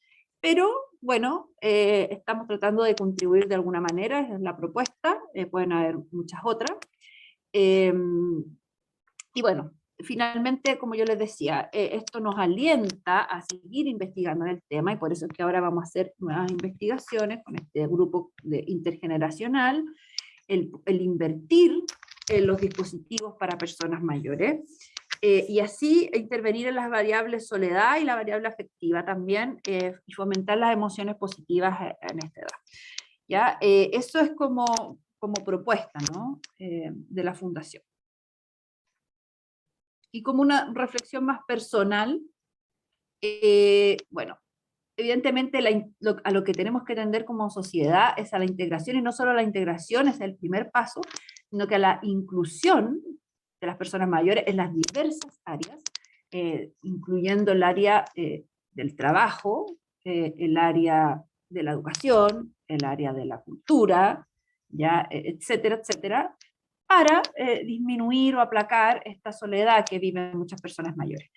pero bueno, estamos tratando de contribuir de alguna manera, esa es la propuesta, pueden haber muchas otras. Y bueno, finalmente, como yo les decía, esto nos alienta a seguir investigando en el tema, y por eso es que ahora vamos a hacer nuevas investigaciones con este grupo intergeneracional, el invertir en los dispositivos para personas mayores, y así intervenir en las variables soledad y la variable afectiva también, y fomentar las emociones positivas en esta edad. ¿Ya? Eso es como propuesta, ¿no? De la Fundación. Y como una reflexión más personal, bueno, evidentemente a lo que tenemos que tender como sociedad es a la integración, y no solo a la integración es el primer paso, sino que a la inclusión de las personas mayores en las diversas áreas, incluyendo el área del trabajo, el área de la educación, el área de la cultura, ya, etcétera, etcétera, para disminuir o aplacar esta soledad que viven muchas personas mayores.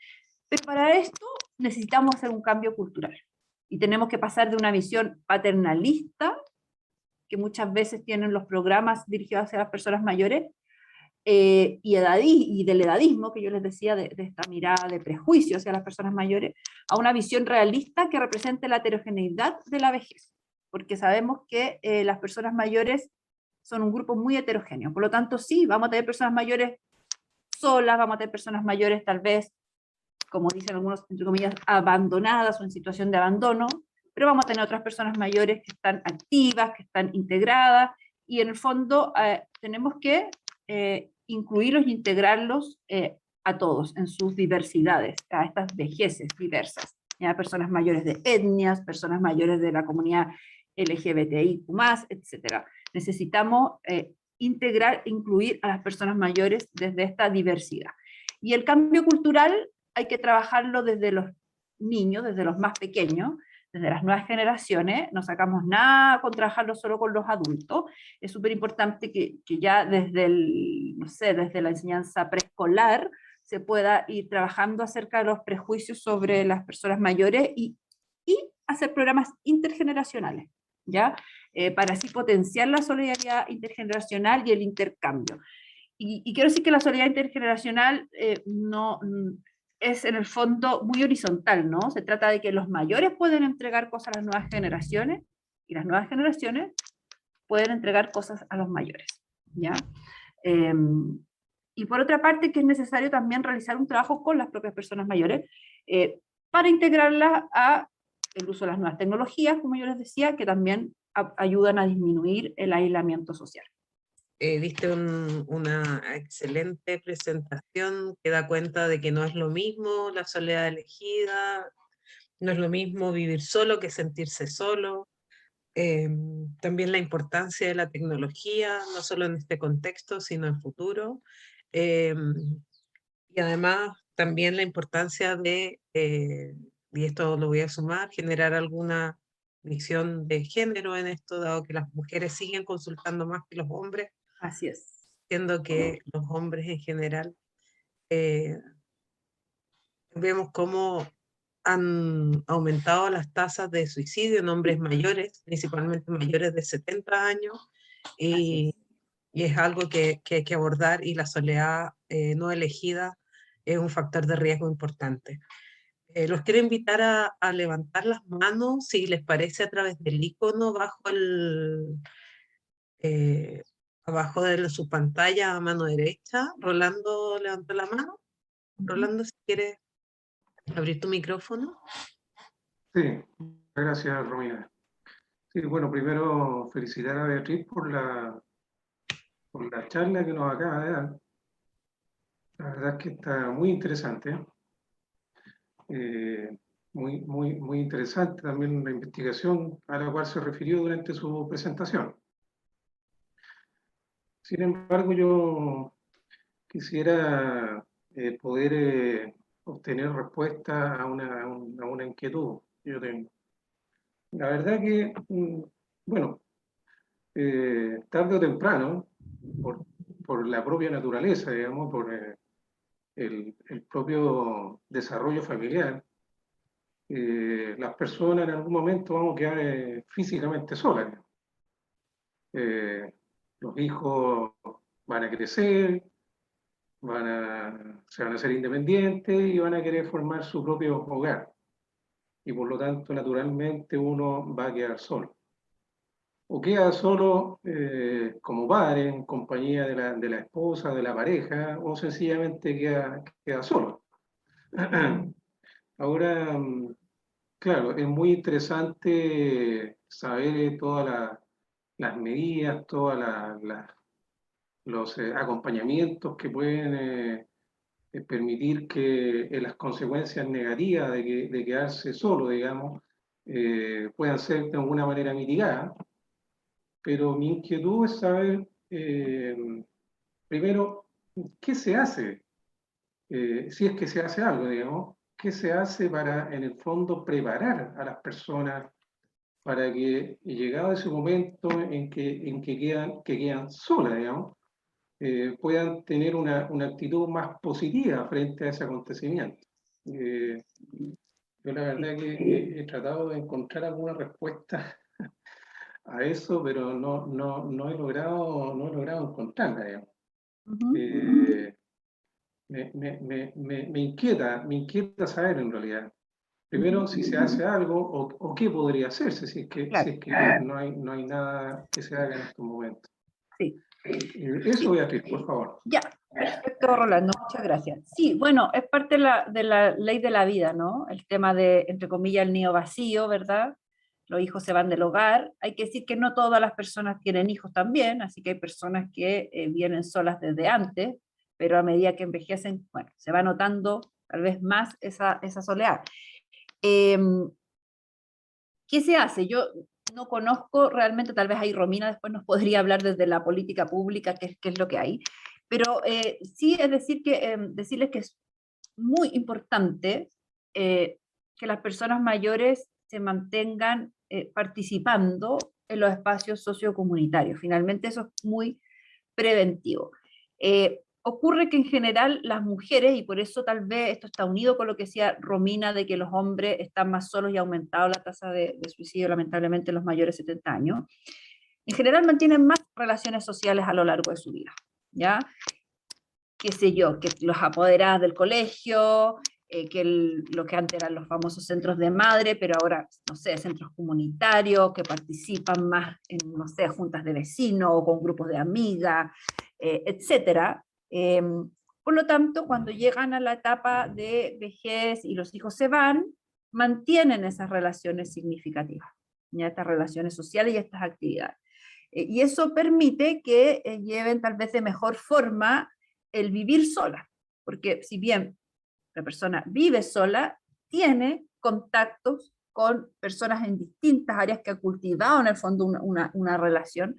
Pero para esto necesitamos hacer un cambio cultural, y tenemos que pasar de una visión paternalista, que muchas veces tienen los programas dirigidos hacia las personas mayores, y del edadismo, que yo les decía, de esta mirada de prejuicio hacia las personas mayores, a una visión realista que represente la heterogeneidad de la vejez, porque sabemos que las personas mayores son un grupo muy heterogéneo. Por lo tanto, sí, vamos a tener personas mayores solas, vamos a tener personas mayores tal vez, como dicen algunos, entre comillas, abandonadas o en situación de abandono, pero vamos a tener otras personas mayores que están activas, que están integradas, y en el fondo tenemos que incluirlos e integrarlos a todos en sus diversidades, a estas vejeces diversas. ¿Ya? Personas mayores de etnias, personas mayores de la comunidad LGBTIQ+, etc. Necesitamos integrar, incluir a las personas mayores desde esta diversidad. Y el cambio cultural hay que trabajarlo desde los niños, desde los más pequeños, desde las nuevas generaciones. No sacamos nada con trabajarlo solo con los adultos. Es súper importante que ya desde no sé, desde la enseñanza preescolar se pueda ir trabajando acerca de los prejuicios sobre las personas mayores, y hacer programas intergeneracionales, ¿ya? Para así potenciar la solidaridad intergeneracional y el intercambio. Y quiero decir que la solidaridad intergeneracional no es en el fondo muy horizontal, ¿no? Se trata de que los mayores pueden entregar cosas a las nuevas generaciones, y las nuevas generaciones pueden entregar cosas a los mayores, ¿ya? Y por otra parte, que es necesario también realizar un trabajo con las propias personas mayores para integrarlas a el uso de las nuevas tecnologías, como yo les decía, que también ayudan a disminuir el aislamiento social. Diste una excelente presentación que da cuenta de que no es lo mismo la soledad elegida, no es lo mismo vivir solo que sentirse solo. También la importancia de la tecnología, no solo en este contexto, sino en futuro. Y además también la importancia de, y esto lo voy a sumar, generar alguna visión de género en esto, dado que las mujeres siguen consultando más que los hombres, Así es. siendo que los hombres en general eh, vemos cómo han aumentado las tasas de suicidio en hombres mayores, principalmente mayores de 70 años, y, y es algo que hay que abordar, y la soledad no elegida es un factor de riesgo importante. Los quiero invitar a levantar las manos, si les parece, a través del icono eh, abajo de su pantalla a mano derecha. Rolando levantó la mano. Rolando, si quieres abrir tu micrófono. Sí, gracias, Romina. Sí, bueno, primero felicitar a Beatriz por la charla que nos acaba de dar. La verdad es que está muy interesante. Muy interesante también la investigación a la cual se refirió durante su presentación. Sin embargo, yo quisiera poder obtener respuesta a una inquietud que yo tengo. La verdad que, bueno, tarde o temprano, por la propia naturaleza, digamos, por el propio desarrollo familiar, las personas en algún momento vamos a quedar físicamente solas. Los hijos van a crecer, se van a ser independientes y van a querer formar su propio hogar. Y por lo tanto, naturalmente, uno va a quedar solo. O queda solo como padre, en compañía de la esposa, de la pareja, o sencillamente queda solo. Ahora, claro, es muy interesante saber todas las medidas, todos los acompañamientos que pueden permitir que las consecuencias negativas de quedarse solo, digamos, puedan ser de alguna manera mitigadas. Pero mi inquietud es saber, primero, ¿qué se hace? Si es que se hace algo, digamos, ¿qué se hace para, en el fondo, preparar a las personas para que, llegado ese momento en que quedan solas, digamos, puedan tener una actitud más positiva frente a ese acontecimiento? Yo la verdad que he tratado de encontrar alguna respuesta a eso, pero no he logrado encontrarla, digamos. Me inquieta saber en realidad. Primero, si se hace algo o qué podría hacerse si Claro. es que no hay nada que se haga en estos momentos. Sí. Eso, Beatriz, por favor. Ya, perfecto, Rolando, muchas gracias. Sí, bueno, es parte de la ley de la vida, ¿no? El tema de, entre comillas, el nido vacío, ¿verdad? Los hijos se van del hogar. Hay que decir que no todas las personas tienen hijos también, así que hay personas que vienen solas desde antes, pero a medida que envejecen, bueno, se va notando tal vez más esa soledad. Eh, ¿Qué se hace? Yo no conozco realmente, tal vez ahí Romina después nos podría hablar desde la política pública, qué es lo que hay, pero sí es decir decirles que es muy importante que las personas mayores se mantengan participando en los espacios sociocomunitarios. Finalmente eso es muy preventivo. Ocurre que en general las mujeres, y por eso tal vez esto está unido con lo que decía Romina, de que los hombres están más solos y ha aumentado la tasa de suicidio lamentablemente en los mayores de 70 años, en general mantienen más relaciones sociales a lo largo de su vida, ¿ya? Qué sé yo, que los apoderados del colegio, lo que antes eran los famosos centros de madre, pero ahora, no sé, centros comunitarios que participan más en, no sé, juntas de vecinos o con grupos de amigas, etcétera. Por lo tanto, cuando llegan a la etapa de vejez y los hijos se van, mantienen esas relaciones significativas, ya estas relaciones sociales y estas actividades. Y eso permite que lleven tal vez de mejor forma el vivir sola, porque si bien la persona vive sola, tiene contactos con personas en distintas áreas que ha cultivado en el fondo una relación,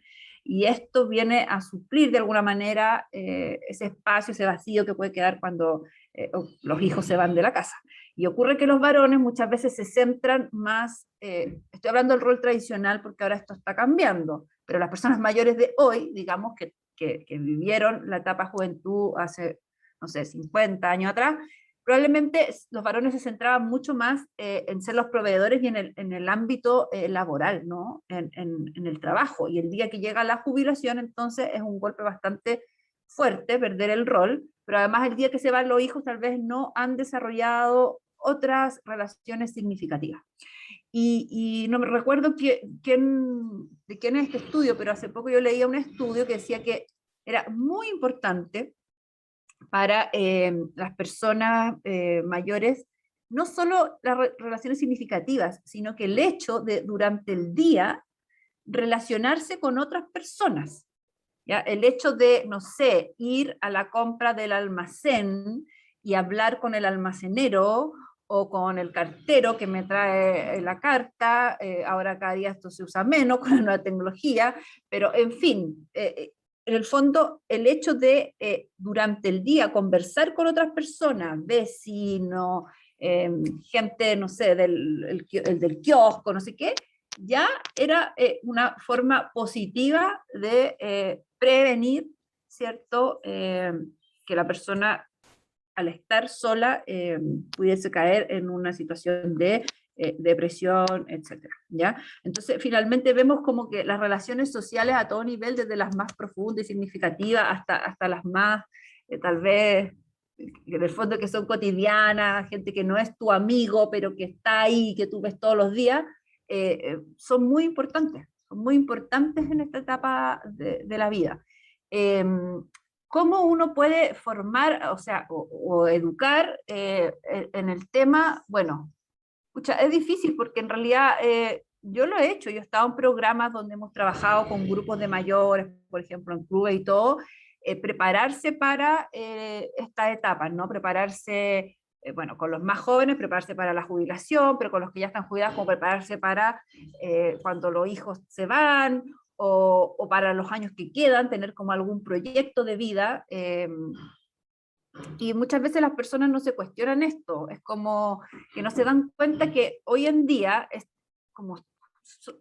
y esto viene a suplir de alguna manera ese espacio, ese vacío que puede quedar cuando los hijos se van de la casa. Y ocurre que los varones muchas veces se centran más, estoy hablando del rol tradicional porque ahora esto está cambiando, pero las personas mayores de hoy, digamos que vivieron la etapa juventud hace, no sé, 50 años atrás, probablemente los varones se centraban mucho más en ser los proveedores y en el ámbito laboral, ¿no? En el trabajo. Y el día que llega la jubilación, entonces es un golpe bastante fuerte perder el rol, pero además el día que se van los hijos tal vez no han desarrollado otras relaciones significativas. Y no me recuerdo de quién es este estudio, pero hace poco yo leía un estudio que decía que era muy importante para las personas mayores, no solo las relaciones significativas, sino que el hecho de durante el día relacionarse con otras personas. ¿Ya? El hecho de, no sé, ir a la compra del almacén y hablar con el almacenero o con el cartero que me trae la carta, ahora cada día esto se usa menos con la nueva tecnología, pero en fin, en el fondo el hecho de durante el día conversar con otras personas, vecinos, gente, no sé, del kiosco, no sé qué, ya era una forma positiva de prevenir, ¿cierto? Que la persona al estar sola pudiese caer en una situación de depresión, etcétera, ¿ya? Entonces, finalmente vemos como que las relaciones sociales a todo nivel, desde las más profundas y significativas hasta las más, tal vez, en el fondo que son cotidianas, gente que no es tu amigo, pero que está ahí, que tú ves todos los días, son muy importantes en esta etapa de la vida. ¿Cómo uno puede formar, o sea, o educar en el tema? Bueno, escucha, es difícil porque en realidad yo lo he hecho, yo he estado en programas donde hemos trabajado con grupos de mayores, por ejemplo, en clubes y todo, prepararse para estas etapas, ¿no? Prepararse, bueno, con los más jóvenes, prepararse para la jubilación, pero con los que ya están jubilados, como prepararse para cuando los hijos se van, o para los años que quedan, tener como algún proyecto de vida. Y muchas veces las personas no se cuestionan esto, es como que no se dan cuenta que hoy en día, es como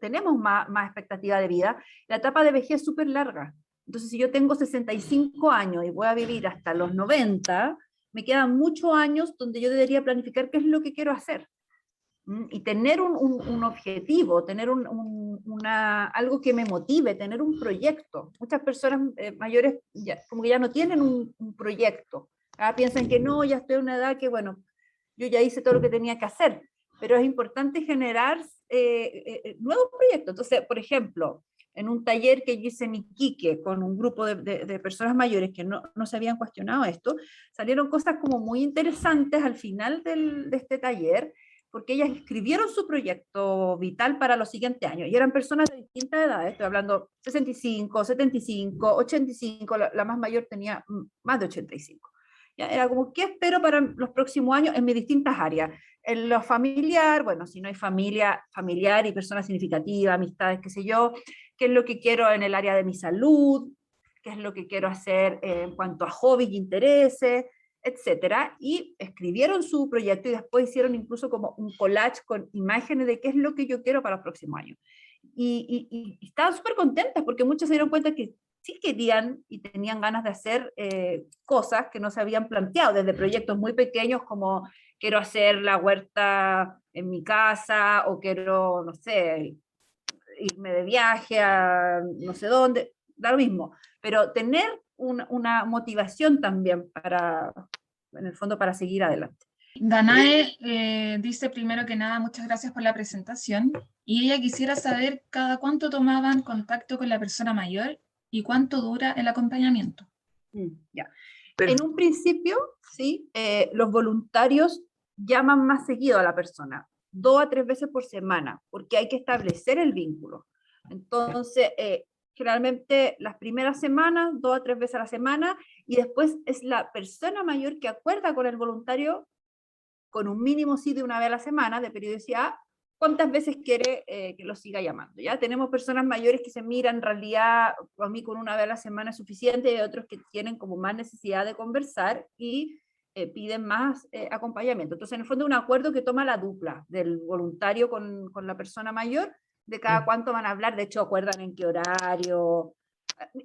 tenemos más expectativa de vida, la etapa de vejez es súper larga. Entonces, si yo tengo 65 años y voy a vivir hasta los 90, me quedan muchos años donde yo debería planificar qué es lo que quiero hacer. Y tener un objetivo, tener algo que me motive, tener un proyecto. Muchas personas mayores como que ya no tienen un proyecto. Piensan que no, ya estoy en una edad que, bueno, yo ya hice todo lo que tenía que hacer, pero es importante generar nuevos proyectos. Entonces, por ejemplo, en un taller que yo hice en Iquique con un grupo de personas mayores que no se habían cuestionado esto, salieron cosas como muy interesantes al final de este taller, porque ellas escribieron su proyecto vital para los siguientes años, y eran personas de distintas edades, estoy hablando 65, 75, 85, la más mayor tenía más de 85. ¿Ya? Era como, ¿qué espero para los próximos años en mis distintas áreas? En lo familiar, bueno, si no hay familiar y personas significativas, amistades, qué sé yo, qué es lo que quiero en el área de mi salud, qué es lo que quiero hacer en cuanto a hobbies y intereses, etcétera, y escribieron su proyecto y después hicieron incluso como un collage con imágenes de qué es lo que yo quiero para los próximos años. Y estaban súper contentas porque muchas se dieron cuenta que sí querían y tenían ganas de hacer cosas que no se habían planteado, desde proyectos muy pequeños como quiero hacer la huerta en mi casa, o quiero, no sé, irme de viaje a no sé dónde, da lo mismo, pero tener una motivación también para, en el fondo, para seguir adelante. Danae dice primero que nada, muchas gracias por la presentación, y ella quisiera saber cada cuánto tomaban contacto con la persona mayor y cuánto dura el acompañamiento. Ya. En un principio, sí, los voluntarios llaman más seguido a la persona, 2 a 3 veces por semana, porque hay que establecer el vínculo. Entonces, generalmente las primeras semanas, 2 a 3 veces a la semana, y después es la persona mayor que acuerda con el voluntario, con un mínimo sí de una vez a la semana, de periodicidad, cuántas veces quiere que lo siga llamando. ¿Ya? Tenemos personas mayores que se miran, en realidad, a mí con una vez a la semana es suficiente, y otros que tienen como más necesidad de conversar y piden más acompañamiento. Entonces, en el fondo, un acuerdo que toma la dupla del voluntario con la persona mayor, de cada cuánto van a hablar, de hecho, acuerdan en qué horario.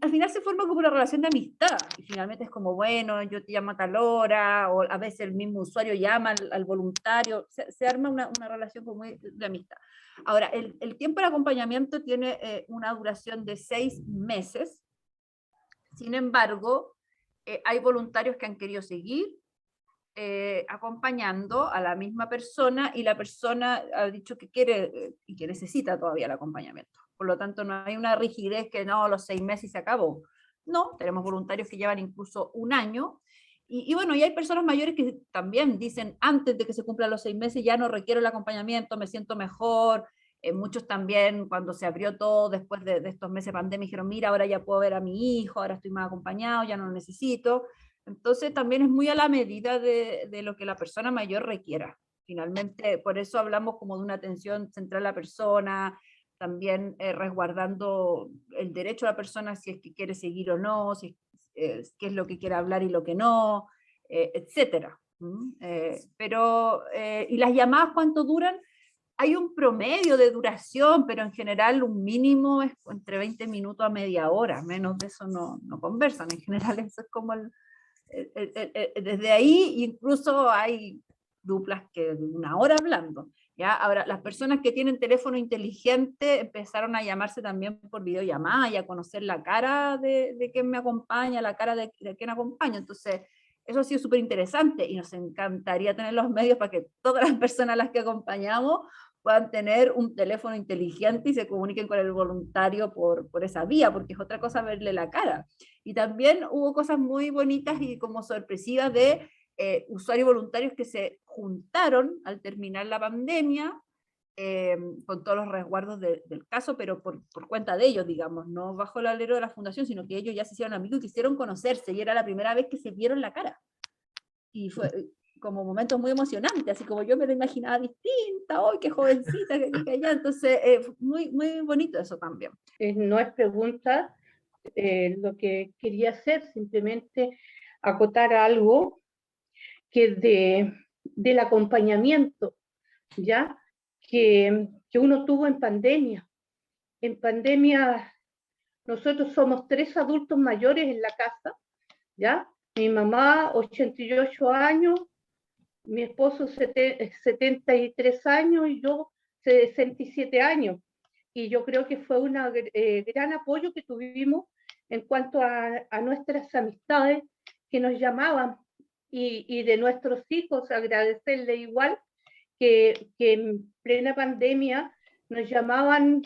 Al final se forma como una relación de amistad, y finalmente es como, bueno, yo te llamo a tal hora, o a veces el mismo usuario llama al voluntario, se arma una relación como de amistad. Ahora, el tiempo de acompañamiento tiene una duración de 6 meses, sin embargo, hay voluntarios que han querido seguir acompañando a la misma persona, y la persona ha dicho que quiere y que necesita todavía el acompañamiento. Por lo tanto, no hay una rigidez que no, los 6 meses y se acabó. No, tenemos voluntarios que llevan incluso un año, y bueno, y hay personas mayores que también dicen, antes de que se cumplan los 6 meses ya no requiero el acompañamiento, me siento mejor. Muchos también, cuando se abrió todo después de estos meses de pandemia, dijeron, mira, ahora ya puedo ver a mi hijo, ahora estoy más acompañado, ya no lo necesito. Entonces también es muy a la medida de lo que la persona mayor requiera. Finalmente, por eso hablamos como de una atención central a la persona, también resguardando el derecho a la persona si es que quiere seguir o no, si qué es lo que quiere hablar y lo que no, etcétera. ¿Y las llamadas cuánto duran? Hay un promedio de duración, pero en general un mínimo es entre 20 minutos a media hora, menos de eso no conversan. En general eso es como desde ahí incluso hay duplas que 1 hora hablando. ¿Ya? Ahora, las personas que tienen teléfono inteligente empezaron a llamarse también por videollamada y a conocer la cara de quien me acompaña, la cara de quien acompaña. Entonces, eso ha sido súper interesante y nos encantaría tener los medios para que todas las personas a las que acompañamos puedan tener un teléfono inteligente y se comuniquen con el voluntario por esa vía, porque es otra cosa verle la cara. Y también hubo cosas muy bonitas y como sorpresivas de usuarios voluntarios que se juntaron al terminar la pandemia, con todos los resguardos del caso, pero por cuenta de ellos, digamos, no bajo el alero de la fundación, sino que ellos ya se hicieron amigos y quisieron conocerse, y era la primera vez que se vieron la cara. Y fue como momentos muy emocionantes, así como yo me lo imaginaba distinta, ¡ay, qué jovencita que allá! Entonces, muy, muy bonito eso también. No es pregunta, lo que quería hacer, simplemente acotar algo que del acompañamiento, ¿ya? Que uno tuvo en pandemia. En pandemia, nosotros somos 3 adultos mayores en la casa, ¿ya? Mi mamá, 88 años, mi esposo, 73 años, y yo, 67 años. Y yo creo que fue un gran apoyo que tuvimos en cuanto a nuestras amistades que nos llamaban, y de nuestros hijos, agradecerle igual que en plena pandemia nos llamaban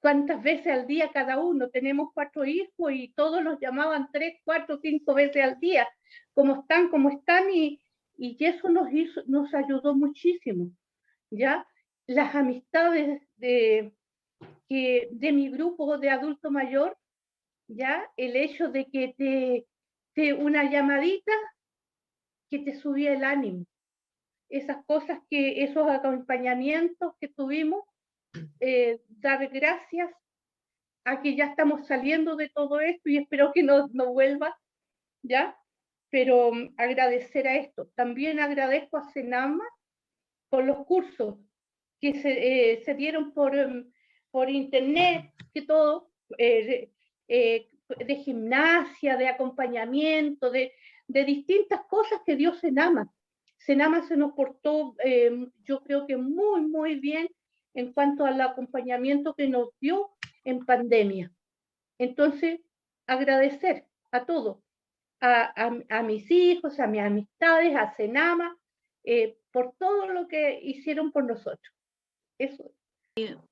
cuántas veces al día cada uno. Tenemos 4 hijos y todos nos llamaban 3, 4, 5 veces al día. ¿Cómo están? ¿Cómo están? Y eso nos ayudó muchísimo, ¿ya? Las amistades de mi grupo de adulto mayor, ¿ya? El hecho de que una llamadita que te subía el ánimo. Esas cosas, esos acompañamientos que tuvimos, dar gracias a que ya estamos saliendo de todo esto y espero que no vuelva, ¿ya? Pero agradecer a esto. También agradezco a Senama por los cursos que se dieron por internet, que todo, de gimnasia, de acompañamiento, de distintas cosas que dio Senama. Senama se nos portó, yo creo que muy, muy bien en cuanto al acompañamiento que nos dio en pandemia. Entonces, agradecer a todos, a mis hijos, a mis amistades, a Senama, por todo lo que hicieron por nosotros. Eso.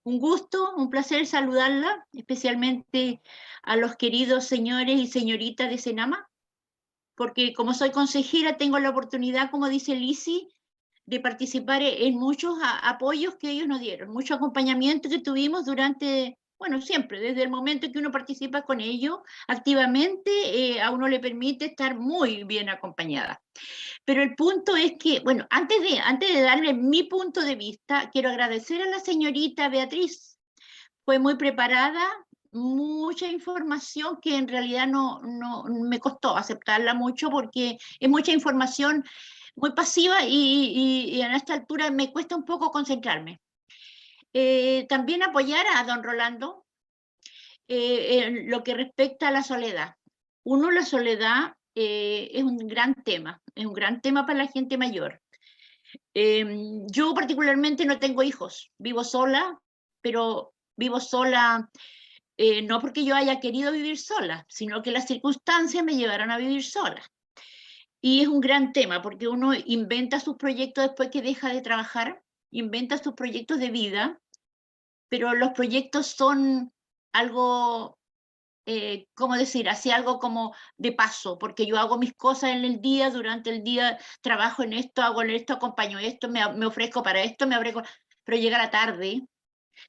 Un gusto, un placer saludarla, especialmente a los queridos señores y señoritas de Senama, porque como soy consejera tengo la oportunidad, como dice Lisi, de participar en muchos apoyos que ellos nos dieron, mucho acompañamiento que tuvimos durante, bueno, siempre, desde el momento que uno participa con ellos activamente, a uno le permite estar muy bien acompañada. Pero el punto es que, bueno, antes de darle mi punto de vista, quiero agradecer a la señorita Beatriz. Fue muy preparada, mucha información que en realidad no me costó aceptarla mucho porque es mucha información muy pasiva y a esta altura me cuesta un poco concentrarme. También apoyar a don Rolando en lo que respecta a la soledad. La soledad es un gran tema para la gente mayor. Yo particularmente no tengo hijos, vivo sola, pero vivo sola no porque yo haya querido vivir sola, sino que las circunstancias me llevaron a vivir sola. Y es un gran tema porque uno inventa sus proyectos después que deja de trabajar, inventa sus proyectos de vida, pero los proyectos son algo, ¿cómo decir? Así algo como de paso, porque yo hago mis cosas en el día, durante el día trabajo en esto, hago esto, acompaño esto, me ofrezco para esto, pero llega la tarde,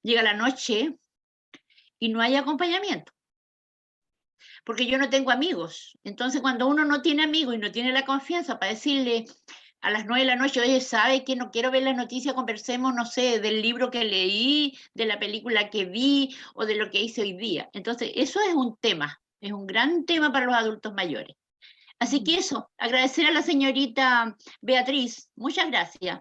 llega la noche y no hay acompañamiento. Porque yo no tengo amigos. Entonces, cuando uno no tiene amigos y no tiene la confianza para decirle a las 9 de la noche, oye, ¿sabe que no quiero ver las noticias? Conversemos, no sé, del libro que leí, de la película que vi o de lo que hice hoy día. Entonces, eso es un tema, es un gran tema para los adultos mayores. Así que eso, agradecer a la señorita Beatriz. Muchas gracias.